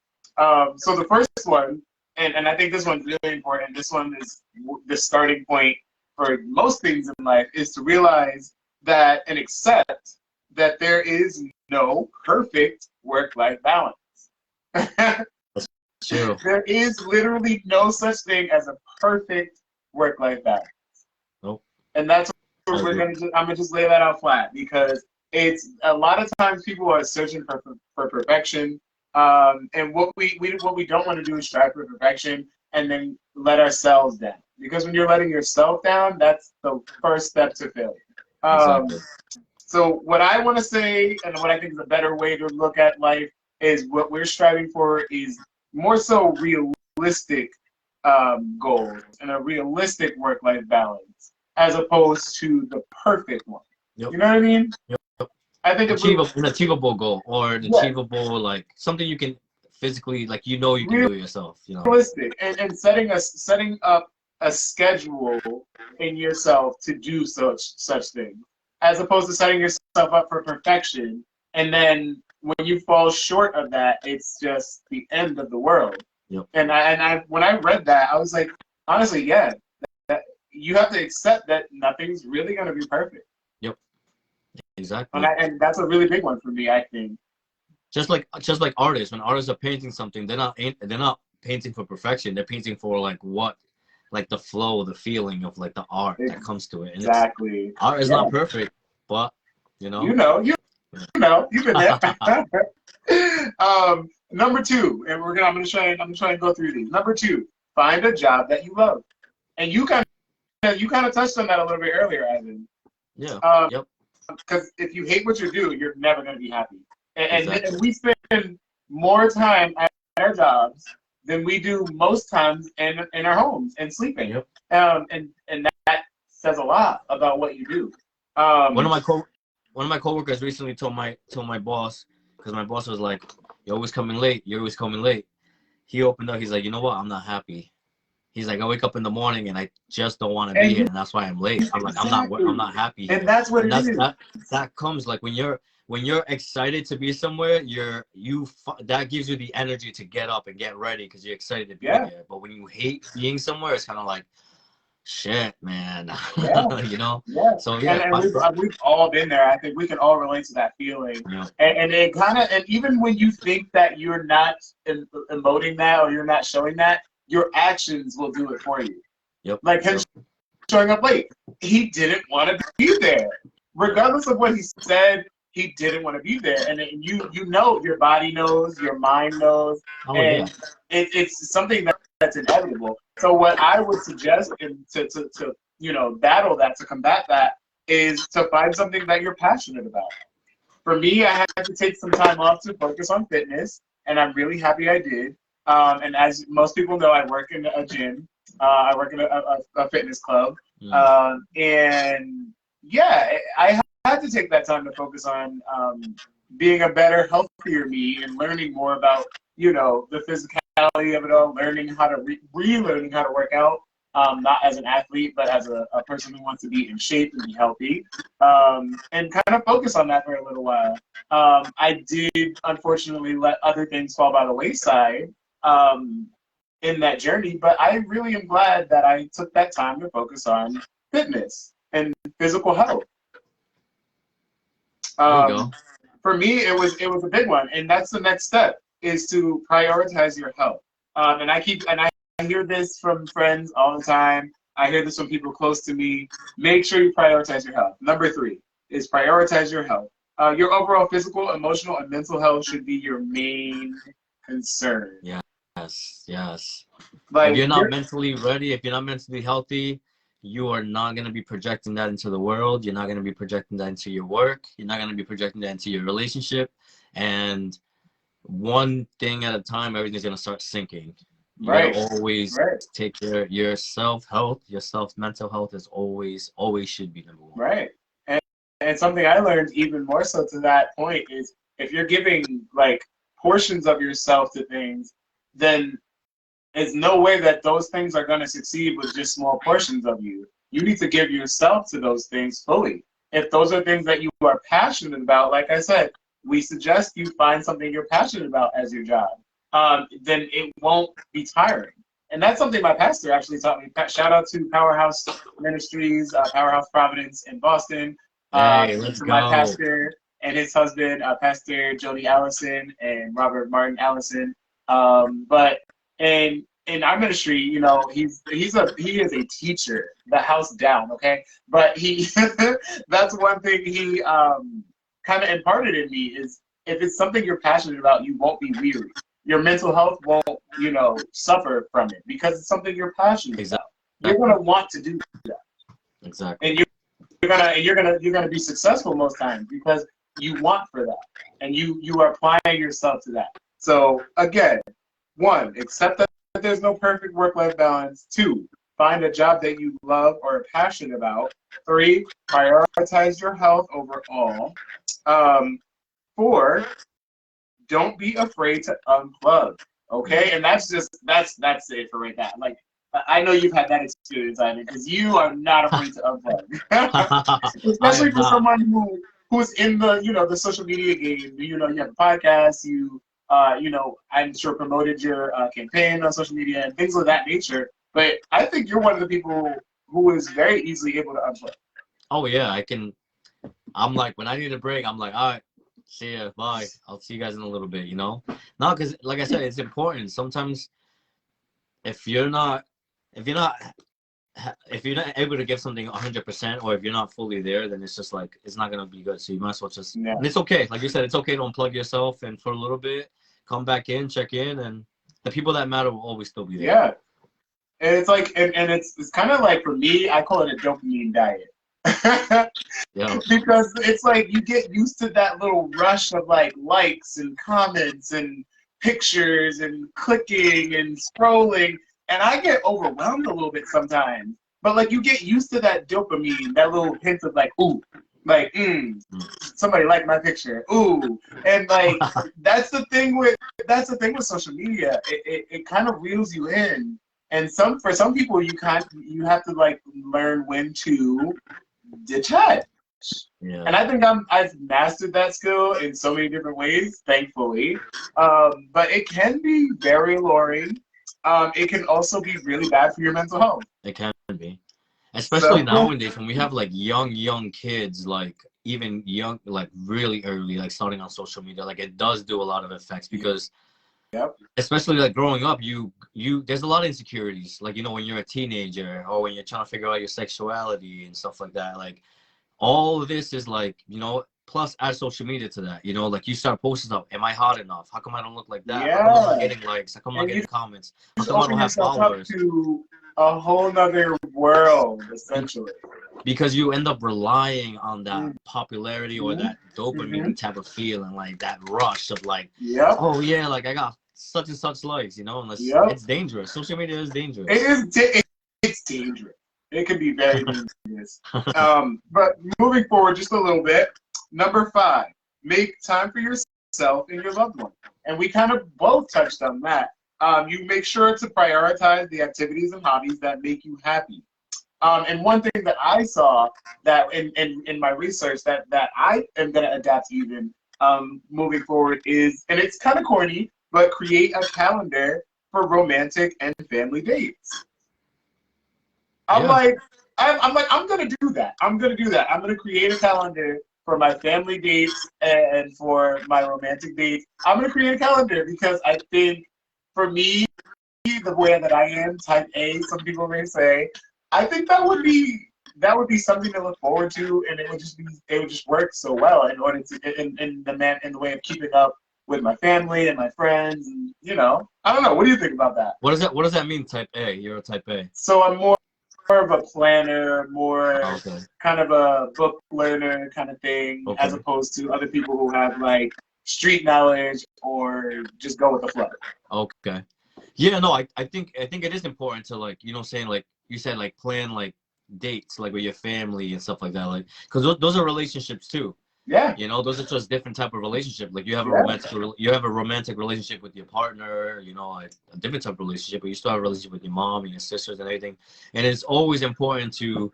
So the first one, and I think this one's really important, this one is the starting point for most things in life, is to realize that and accept that there is no perfect work-life balance. True. There is literally no such thing as a perfect work-life balance. Nope. And that's I what agree. I'm gonna just lay that out flat because It's a lot of times people are searching for perfection, and what we don't want to do is strive for perfection and then let ourselves down. Because when you're letting yourself down, that's the first step to failure. Exactly. So what I want to say, and what I think is a better way to look at life, is what we're striving for is more so realistic goals and a realistic work-life balance, as opposed to the perfect one. Yep. You know what I mean? Yep. I think An achievable goal, or an achievable, like something you can physically, like you can do it yourself. Realistic, and setting up a schedule in yourself to do such things, as opposed to setting yourself up for perfection, and then when you fall short of that, it's just the end of the world. Yep. And I when I read that, I was like, honestly, yeah, that you have to accept that nothing's really gonna be perfect. Yep. Exactly. And that's a really big one for me, I think. Just like artists, when artists are painting something, they're not painting for perfection. They're painting for like the flow, the feeling of like the art that comes to it. And exactly. Art is not perfect, but you know, you've been there. Number 2, and I'm gonna try and go through these. Number 2, find a job that you love, and you kind of touched on that a little bit earlier, Ivan. Yeah. Yep. Because if you hate what you do, you're never gonna be happy. Exactly. And we spend more time at our jobs than we do most times in our homes and sleeping. Yep. And that says a lot about what you do. One of my coworkers recently told my boss, because my boss was like, "You're always coming late. You're always coming late." He opened up. He's like, "You know what? I'm not happy." He's like, "I wake up in the morning and I just don't want to be here, and that's why I'm late." I'm like, I'm not happy here. And that's what it is. That comes like when you're excited to be somewhere, that gives you the energy to get up and get ready because you're excited to be there. But when you hate being somewhere, it's kind of like, shit, man. Yeah. So yeah, and we've all been there. I think we can all relate to that feeling. Yeah. And it kind of, and even when you think that you're not emoting that or you're not showing that, your actions will do it for you. Yep. Like him showing up late. He didn't want to be there. Regardless of what he said, he didn't want to be there. And you know, your body knows, your mind knows, and it's something that's inevitable. So what I would suggest to battle that, to combat that, is to find something that you're passionate about. For me, I had to take some time off to focus on fitness, and I'm really happy I did. And as most people know, I work in a gym. I work in a fitness club. And yeah, I had to take that time to focus on being a better, healthier me and learning more about, the physicality of it all, learning how to relearning how to work out, not as an athlete, but as a person who wants to be in shape and be healthy, and kind of focus on that for a little while. I did, unfortunately, let other things fall by the wayside in that journey, but I really am glad that I took that time to focus on fitness and physical health. There you go. For me, it was a big one, and that's the next step, is to prioritize your health. And I hear this from friends all the time. I hear this from people close to me. Make sure you prioritize your health. Number 3 is prioritize your health. Your overall physical, emotional, and mental health should be your main concern. Yes. Like, if you're not mentally ready, if you're not mentally healthy, you are not going to be projecting that into the world. You're not going to be projecting that into your work. You're not going to be projecting that into your relationship. And one thing at a time, everything's going to start sinking. You gotta always take care of your self-health. Your mental health is always should be number 1. Right. And something I learned even more so to that point is, if you're giving like portions of yourself to things, then there's no way that those things are going to succeed with just small portions of you. You need to give yourself to those things fully. If those are things that you are passionate about, like I said, we suggest you find something you're passionate about as your job. Then it won't be tiring. And that's something my pastor actually taught me. Shout out to Powerhouse Ministries, Powerhouse Providence in Boston. Let's to go. My pastor and his husband, Pastor Jody Allison and Robert Martin Allison. But in our ministry, he is a teacher, the house down, okay? But he that's one thing kind of imparted in me is if it's something you're passionate about, you won't be weary. Your mental health won't, suffer from it because it's something you're passionate Exactly. about. You're gonna want to do that, Exactly. and you're gonna be successful most times because you want for that, and you are applying yourself to that. So again, 1, accept that there's no perfect work-life balance. 2, find a job that you love or are passionate about. 3, prioritize your health overall. 4, don't be afraid to unplug. Okay, and that's it for right now. Like, I know you've had that experience, Ivan, because you are not afraid to unplug, especially for someone who's in the social media game. You have a podcast. I'm sure promoted your campaign on social media and things of that nature. But I think you're one of the people who is very easily able to unplug. Oh yeah, I'm like, when I need a break, I'm like, all right, see ya, bye. I'll see you guys in a little bit, No, because like I said, it's important. Sometimes if you're not able to give something 100%, or if you're not fully there, then it's just like it's not gonna be good. So you might as well just. Yeah. And it's okay, like you said, it's okay to unplug yourself and for a little bit, come back in, check in, and the people that matter will always still be there. Yeah, and it's like, and it's kind of like, for me, I call it a dopamine diet. Yeah. Because it's like you get used to that little rush of like likes and comments and pictures and clicking and scrolling, and I get overwhelmed a little bit sometimes. But like, you get used to that dopamine, that little hint of like, ooh, like, somebody liked my picture, ooh, and like that's the thing with social media. It kind of reels you in, and for some people you have to like learn when to detach. Yeah. And I think I've mastered that skill in so many different ways, thankfully. But it can be very alluring. It can also be really bad for your mental health. It can be. Especially nowadays when we have like young kids, like even young, like really early, like starting on social media, like it does do a lot of effects because especially like growing up, there's a lot of insecurities, like, when you're a teenager or when you're trying to figure out your sexuality and stuff like that. Like all of this is like, plus add social media to that, like you start posting stuff. Am I hot enough? How come I don't look like that? Yeah. How come I'm not getting likes? How come I'm not getting comments? How come I don't have followers? To a whole nother world, essentially. Because you end up relying on that popularity or that dopamine type of feeling, like that rush of like, oh yeah, like I got such and such likes, unless it's dangerous. Social media is dangerous. It's dangerous. It can be very dangerous. But moving forward just a little bit, number 5, make time for yourself and your loved one. And we kind of both touched on that. You make sure to prioritize the activities and hobbies that make you happy. And one thing that I saw that in my research that I am going to adapt even moving forward is, and it's kind of corny, but create a calendar for romantic and family dates. I'm like, I'm going to do that. I'm going to create a calendar for my family dates and for my romantic dates. I'm going to create a calendar because I think, for me, the way that I am, type A, some people may say, I think that would be something to look forward to, and it would just work so well in order to in the way of keeping up with my family and my friends, and I don't know. What do you think about that? What does that mean, type A? You're a type A. So I'm more of a planner, kind of a book learner kind of thing, as opposed to other people who have like street knowledge or just go with the flow. Okay. Yeah, no, I think it is important to, like, saying, like you said, like plan like dates like with your family and stuff like that, like, because those are relationships too. Yeah. Those are just different type of relationship. Like you have a romantic relationship with your partner, a different type of relationship, but you still have a relationship with your mom and your sisters and everything. And it's always important to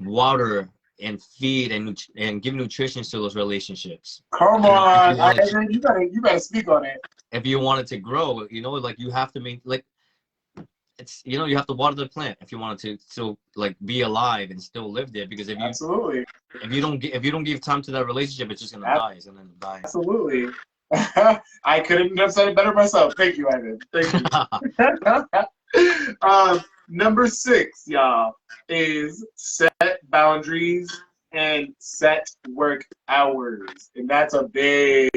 water and feed and give nutrition to those relationships. Come on, you better speak on it. If you want it to grow, like you have to make, like, it's, you have to water the plant if you want it to still like be alive and still live there. Because if you don't give time to that relationship, it's just gonna die. It's gonna die. Absolutely. I couldn't have said it better myself. Thank you, Ivan. Thank you. Number 6, y'all, is set boundaries and set work hours. And that's a big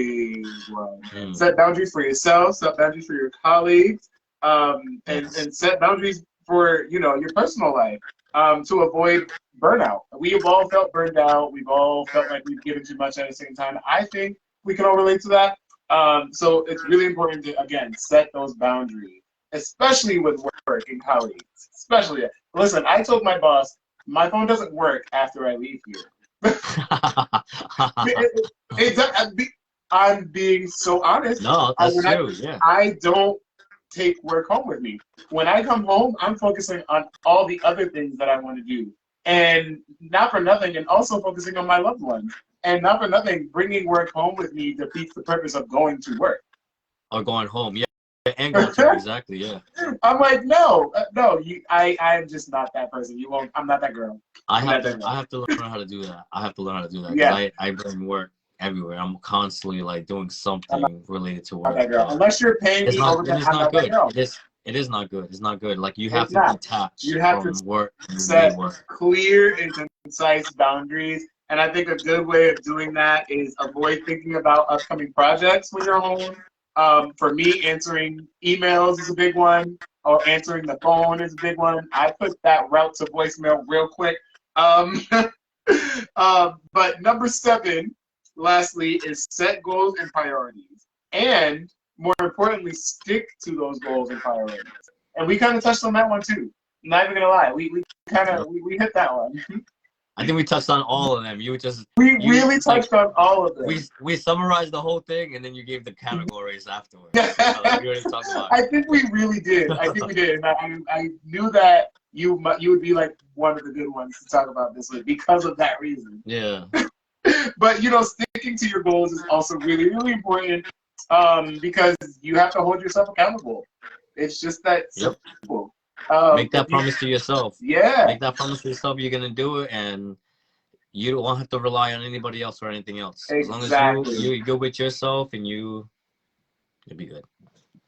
one. Mm. Set boundaries for yourself, set boundaries for your colleagues, and set boundaries for, your personal life, to avoid burnout. We've all felt burned out. We've all felt like we've given too much at the same time. I think we can all relate to that. So it's really important to, again, set those boundaries, especially with work and colleagues. Especially, listen, I told my boss, my phone doesn't work after I leave here. I'm being so honest. No, that's true. Yeah. I don't take work home with me. When I come home, I'm focusing on all the other things that I want to do. And not for nothing, and also focusing on my loved ones. And not for nothing, bringing work home with me defeats the purpose of going to work. Or going home, yeah. And going to, exactly, yeah. I'm like, no, I'm just not that person. You won't, I'm not that girl. I have to learn how to do that. I have to learn how to do that. Yeah. I bring work everywhere. I'm constantly like doing something related to work. That girl. Unless you're paying me over it's not good. It is not good. It's not good. Like you have to detach from work and set clear and concise boundaries. And I think a good way of doing that is avoid thinking about upcoming projects when you're home. For me, answering emails is a big one, or answering the phone is a big one. I put that route to voicemail real quick. But number 7, lastly, is set goals and priorities. And more importantly, stick to those goals and priorities. And we kind of touched on that one too. I'm not even gonna lie, we hit that one. I think we touched on all of them. You really touched on all of them. We summarized the whole thing, and then you gave the categories afterwards. We already talked about it. I think we really did. I think we did. And I knew that you would be like one of the good ones to talk about this with because of that reason. Yeah. But sticking to your goals is also really, really important, because you have to hold yourself accountable. It's just that simple. Make that promise to yourself. Yeah. Make that promise to yourself. You're gonna do it, and you don't have to rely on anybody else or anything else. Exactly. As long as you're good with yourself, and you'll be good.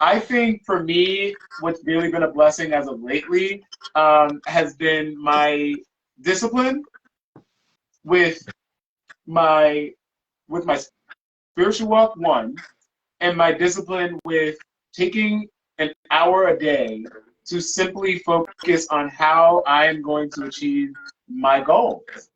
I think for me, what's really been a blessing as of lately, has been my discipline with my spiritual walk, one, and my discipline with taking an hour a day to simply focus on how I am going to achieve my goals.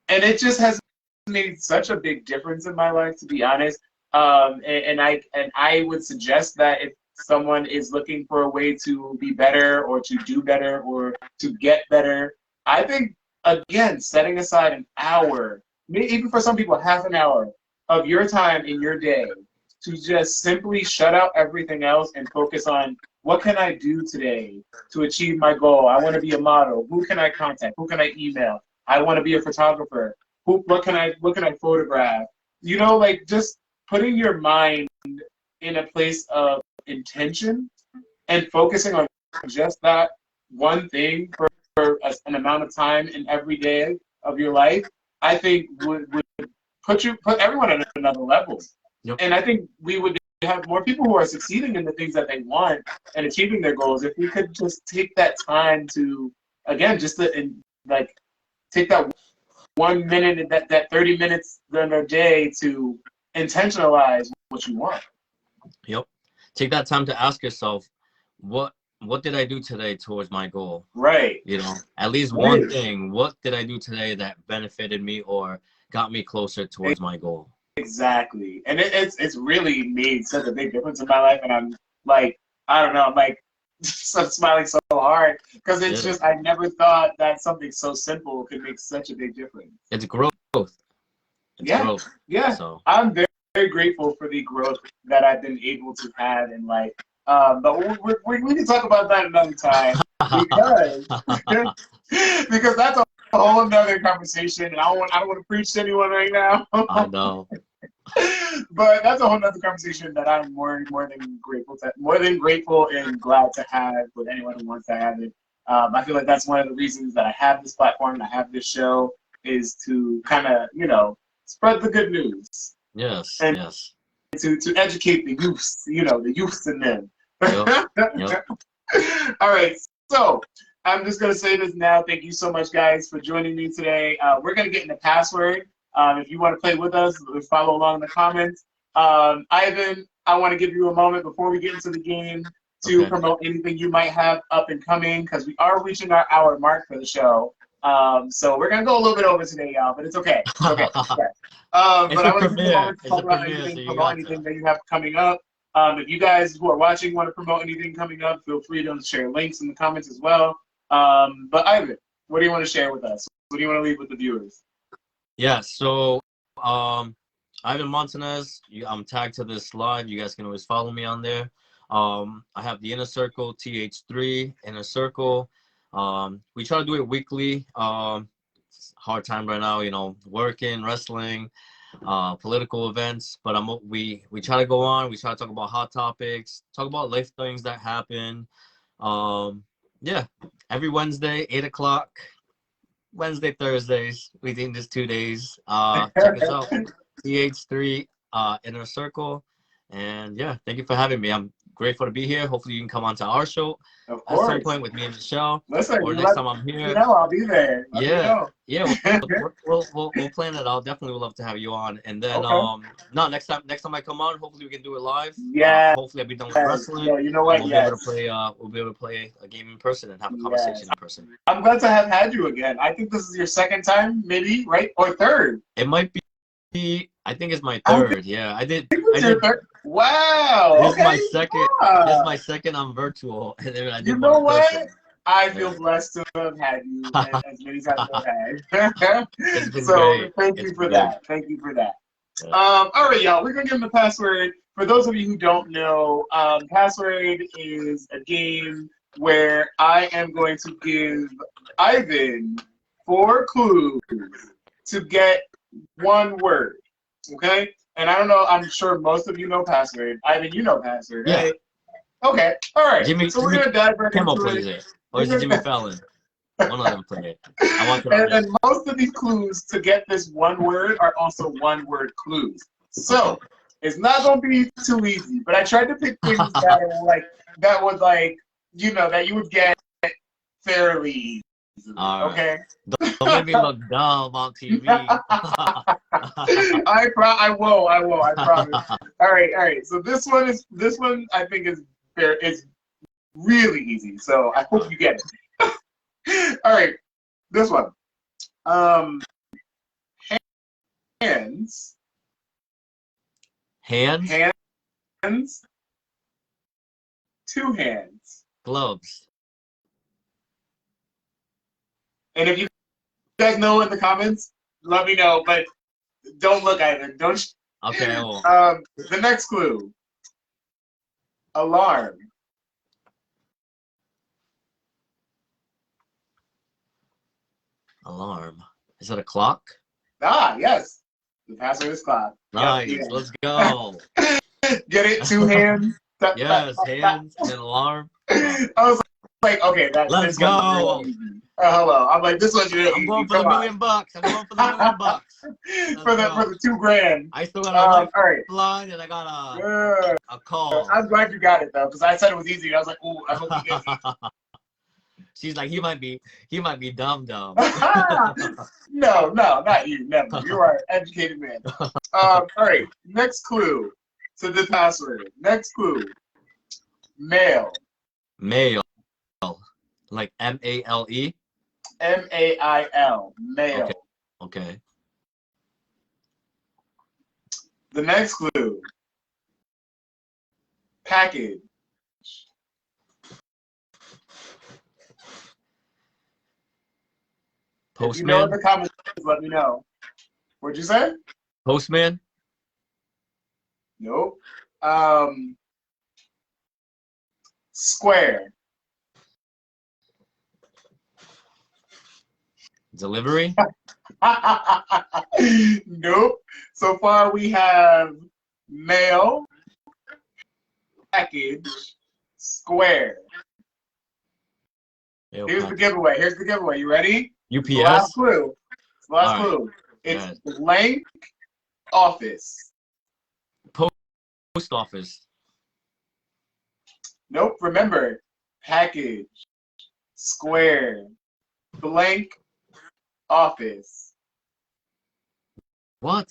And it just has made such a big difference in my life, to be honest. And I would suggest that if someone is looking for a way to be better or to do better or to get better, I think, again, setting aside an hour, even for some people, half an hour of your time in your day to just simply shut out everything else and focus on what can I do today to achieve my goal. I want to be a model. Who can I contact? Who can I email? I want to be a photographer. What can I photograph? Like just putting your mind in a place of intention and focusing on just that one thing for an amount of time in every day of your life, I think would put everyone at another level. Yep. And I think we would have more people who are succeeding in the things that they want and achieving their goals if we could just take that time to, again, take that 1 minute, that 30 minutes in a day to intentionalize what you want. Yep. Take that time to ask yourself, what did I do today towards my goal? Right. At least one thing. What did I do today that benefited me or got me closer towards my goal? Exactly. And it's really made such a big difference in my life. And I'm like, I don't know, I'm like, I'm smiling so hard because it's just, I never thought that something so simple could make such a big difference. It's growth. Growth. Yeah. So I'm very, very grateful for the growth that I've been able to have in life. But we can talk about that another time because that's a whole another conversation, and I don't want to preach to anyone right now. I know. But that's a whole other conversation that I'm more than grateful and glad to have with anyone who wants to have it. I feel like that's one of the reasons that I have this platform and I have this show is to kind of, spread the good news. Yes. And yes. To educate the youths, the youths in them. Yep. All right. So I'm just going to say this now. Thank you so much, guys, for joining me today. We're going to get in the password. If you want to play with us, follow along in the comments. Ivan, I want to give you a moment before we get into the game to promote anything you might have up and coming, because we are reaching our hour mark for the show. So we're going to go a little bit over today, y'all, but it's okay. It's okay. It's okay. But I want to give you a moment to talk about anything, promote anything that you have coming up. If you guys who are watching want to promote anything coming up, feel free to share links in the comments as well. But Ivan, what do you want to share with us? What do you want to leave with the viewers? Yeah, so Ivan Montanez, I'm tagged to this live. You guys can always follow me on there. I have the Inner Circle, TH3, Inner Circle. We try to do it weekly. It's a hard time right now, you know, working, wrestling, political events. But we try to go on. We try to talk about hot topics, talk about life things that happen. Yeah, every Wednesday, 8 o'clock. Wednesday, Thursdays. We think just 2 days. Check us out. TH3 Inner Circle. And yeah, thank you for having me. I'm grateful to be here. Hopefully you can come on to our show at some point with me and Michelle. Listen, or next time I'm here. You know, I'll be there. Yeah. We'll plan it out. Definitely would love to have you on. And then next time I come on, hopefully we can do it live. Yeah. Hopefully I'll be done with wrestling. Yeah, you know what? We'll be able to play a game in person and have a conversation in person. I'm glad to have had you again. I think this is your second time, maybe, right? Or third. It might be. I think it's my third. Yeah, I did. Third. Wow. This is my second. This is my second on virtual, and then I did. You know what? I feel blessed to have had you as many times as I've had. So thank you for that. Thank you for that. Yeah. All right, y'all. We're gonna give them the password. For those of you who don't know, password is a game where I am going to give Ivan 4 clues to get one word. Okay? And I don't know, I'm sure most of you know password. Ivan, you know password, right? Yeah. Okay. All right. So we're going to dive right into it. Or is it Jimmy Fallon? One of them play it. And most of these clues to get this one word are also one-word clues. So it's not going to be too easy. But I tried to pick things that you would get fairly easy. Okay. Don't make me look dumb on TV. I will. I promise. All right. So this one I think is fair. It's really easy. So I hope you get it. All right. This one. Hands. Hands. 2 hands. Gloves. And if you guys know in the comments, let me know. But don't look at it. Don't. Okay. Well. The next clue. Alarm. Alarm. Is it a clock? Ah, yes. The password is clock. Nice. Yep. Let's go. Get it? 2 hands. Yes, hands and an alarm. I was like, okay, let's go. Hello. I'm like, this one's really I'm going for the $1 million. I'm going for the $1 million. for the $2,000. I still got a all right. line and I got a call. I'm glad you got it though, because I said it was easy. And I was like, ooh, I hope you get it. She's like, he might be dumb. No, not you. Never. You are an educated man. All right. Next clue to the password. Next clue. Mail. Mail. Like MALE? MAIL. Mail. Okay. The next clue. Package. Postman. If you know in the comments, let me know. What'd you say? Postman. Nope. Square. Delivery. Nope. So far we have mail, package, square. Here's the giveaway. You ready? UPS. Last clue. Clue. It's blank office. Post office. Nope. Remember, package, square, blank, office. What?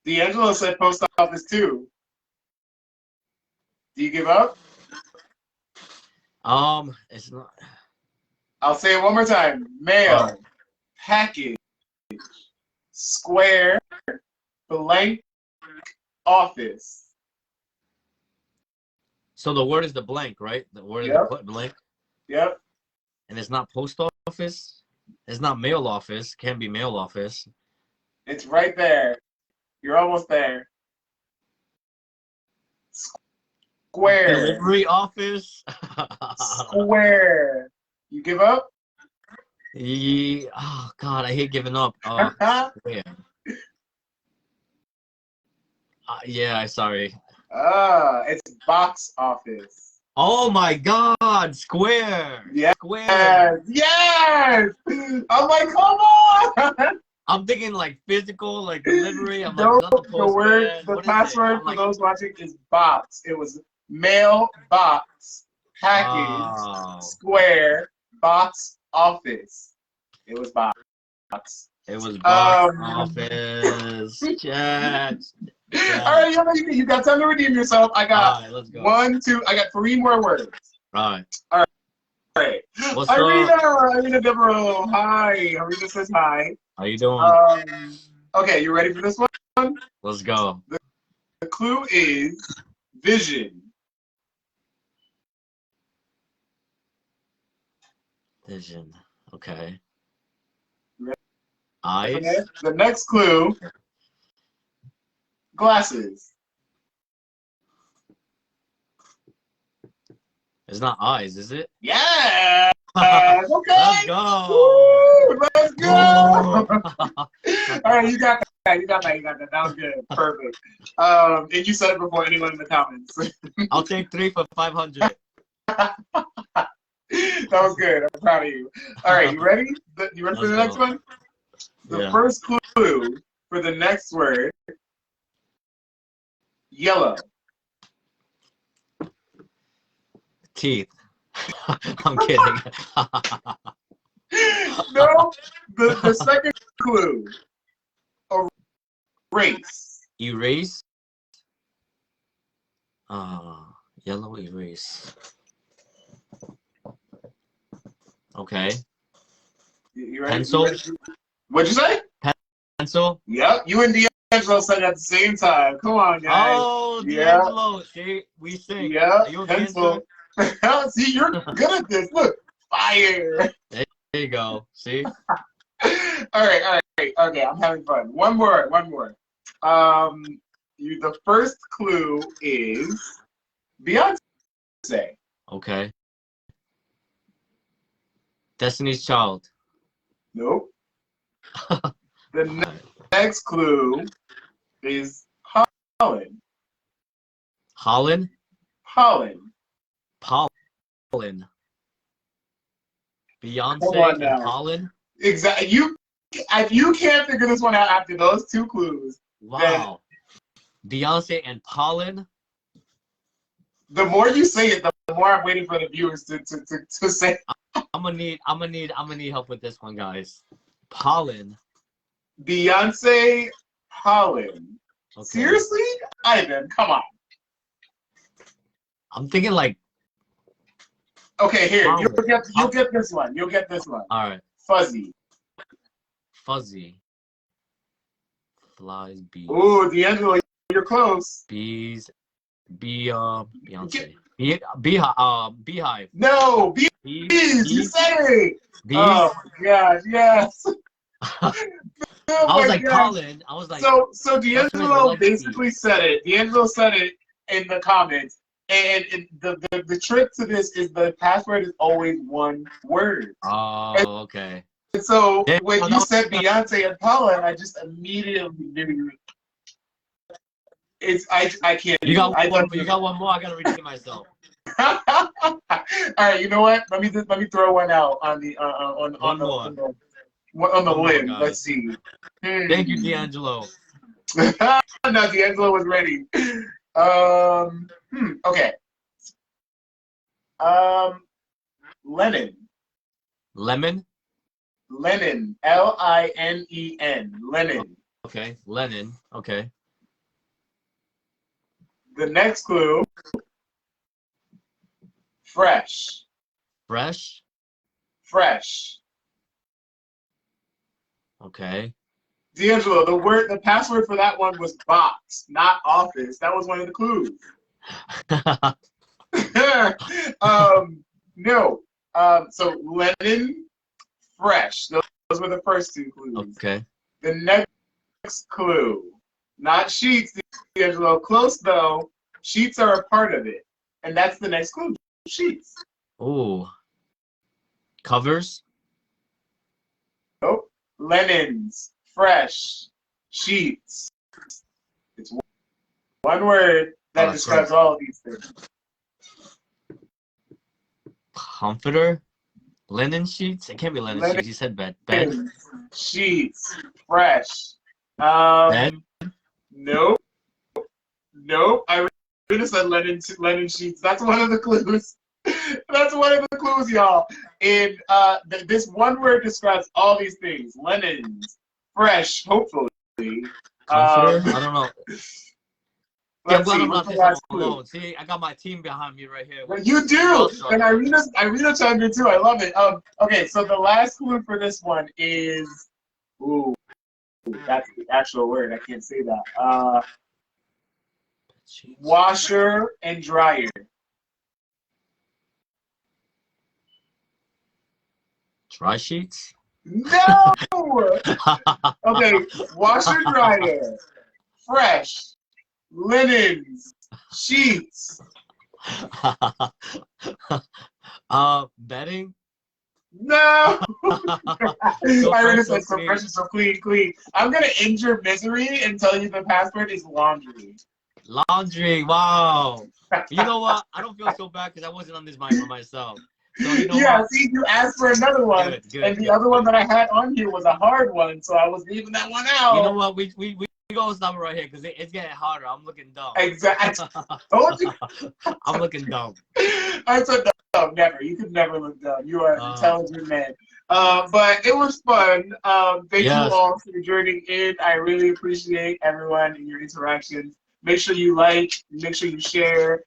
D'Angelo said post office too. Do you give up? It's not. I'll say it one more time. Mail, package, square, blank, office. So the word is the blank, right? The word is Yep. the blank. Yep. And it's not post office. It's not mail office. Can't be mail office. It's right there. You're almost there. Square. Delivery office. Square. You give up? Yeah. Oh God, I hate giving up. Yeah. Yeah. Sorry. It's box office. Oh my God! Square. Yes. Square. Yes. I'm like, come on. I'm thinking like physical, like delivery. I'm No, like, not the the word, postman. the What is it? password I'm for like, those watching is box. It was mail, box, package, wow. square, box, office. It was box. It was box office. Chat. All right, you got time to redeem yourself. I got All right, let's go. 1, 2. I got 3 more words. All right. All right. What's Irina, up? Irina Devereaux. Hi. Irina says hi. How you doing? Okay, you ready for this one? Let's go. The clue is vision. Vision. Okay. Ready? Eyes. The next clue, glasses. It's not eyes, is it? Yeah. Okay. Let's go. Woo, let's go. All right, you got that. You got that. That was good. Perfect. And you said it before anyone in the comments. I'll take 3 for 500. That was good. I'm proud of you. All right, you ready? You ready for the next one? The first clue for the next word, yellow. Teeth. I'm kidding. No, the second clue, erase. Erase. Yellow erase. Okay. You ready? Pencil. You ready? What'd you say? Pencil. Yep, you and D'Angelo said it at the same time. Come on, guys. Oh, D'Angelo. See, we sing. Yeah, Are you a pencil. dancer? See, you're good at this. Look, fire. There you go. See? All right. Okay, I'm having fun. One more. The first clue is Beyonce. Okay. Destiny's Child. Nope. The next clue is Holland. Holland? Pollen. Beyonce and pollen? Exactly. If you can't figure this one out after those 2 clues. Wow. Beyonce and pollen? The more you say it, the more I'm waiting for the viewers to say. I'm gonna need help with this one, guys. Pollen. Beyonce, pollen. Okay. Seriously, Ivan, come on. I'm thinking like. Okay, here you'll get this one. You'll get this one. All right. Fuzzy. Flies, bees. Ooh, D'Angelo, you're close. Bees. Beyonce. Beehive. No, bees. You said it. Bees. Oh my gosh, yes. I was like pollen. I was like. So D'Angelo basically said it. D'Angelo said it in the comments. And the trick to this is the password is always one word. Oh, okay. And so when you said Beyonce and pollen, I just immediately knew. I can't. You got one more. I gotta redeem myself. All right, you know what? Let me throw one out on the on the limb. Let's see. Thank you, D'Angelo. No, D'Angelo was ready. Okay. Lennon. Lemon. Lennon. L-I-N-E-N. Lennon. Okay. Lennon. Okay. The next clue. Fresh. Fresh. Fresh. Okay. D'Angelo, the password for that one was box, not office. That was one of the clues. No. So Lennon, fresh. Those were the first two clues. Okay. The next clue, not sheets, D'Angelo. Close though. Sheets are a part of it, and that's the next clue. Sheets. Ooh. Covers. Nope. Lennons, fresh, sheets. It's one word that describes all of these things. Comforter. Linen sheets. It can't be linen sheets. You said bed. Bed. Sheets, fresh. Bed. Nope. Nope. I would have said linen sheets. That's one of the clues. That's one of the clues, y'all. And this one word describes all these things. Linens, fresh, hopefully. Comforter? I don't know. Yeah, I'm glad I'm not this this alone. See, I got my team behind me right here. You do! And Irina chimed in too. I love it. Okay, so the last clue for this one is... Ooh, that's the actual word. I can't say that. Washer and dryer. Dry sheets? No! Okay, washer, dryer, fresh, linens, sheets. Bedding? No! So I already fresh, said so fresh and so clean. I'm gonna end your misery and tell you the password is laundry. Laundry, wow. You know what? I don't feel so bad because I wasn't on this mic for myself. So you know yeah, what? see, you asked for another one, and the other one that I had on here was a hard one, so I was leaving that one out. You know what? We gonna stop it right here because it's getting harder. I'm looking dumb. Exactly. I told you. I'm looking dumb. I said no, never. You could never look dumb. You are an intelligent man. But it was fun. Thank you all for joining in. I really appreciate everyone and your interactions. Make sure you like, make sure you share,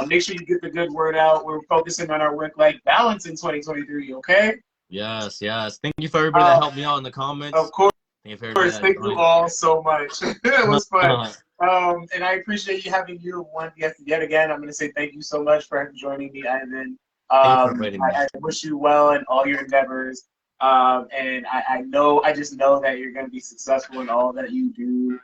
make sure you get the good word out. We're focusing on our work-life balance in 2023, okay? Yes. Thank you for everybody that helped me out in the comments. Of course. Thank you all so much. It was fun. And I appreciate you having you yet again. I'm going to say thank you so much for joining me, Ivan. I wish you well in all your endeavors. And I just know that you're going to be successful in all that you do.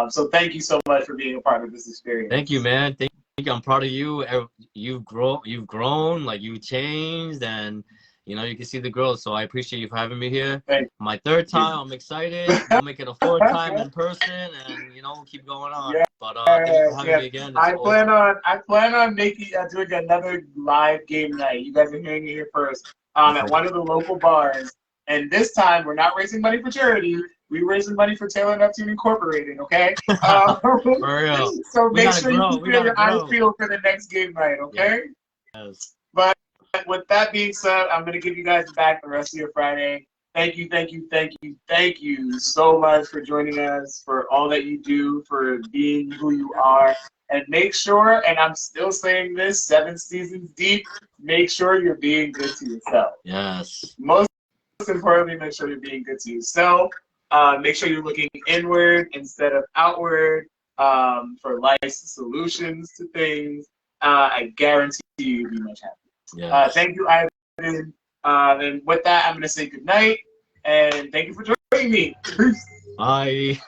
So thank you so much for being a part of this experience. Thank you, man. Thank you. I'm proud of you. You've grown, like you changed, and you know you can see the growth. So I appreciate you for having me here. My third time, I'm excited. We'll make it a fourth time in person, and you know we'll keep going on. Yeah. But thank you for having me again. I plan on doing another live game night. You guys are hearing it here first. At one of the local bars. And this time, we're not raising money for charity. We're raising money for Taylor Neptune Incorporated, okay? For real. So make sure you keep your eyes peeled for the next game night, okay? Yes. But with that being said, I'm going to give you guys back the rest of your Friday. Thank you so much for joining us, for all that you do, for being who you are. And make sure, and I'm still saying this 7 seasons deep, make sure you're being good to yourself. Yes. Most importantly, make sure you're being good to yourself. Make sure you're looking inward instead of outward for life's solutions to things. I guarantee you'll be much happier. Yes. Thank you, Ivan. And with that, I'm going to say good night. And thank you for joining me. Bye.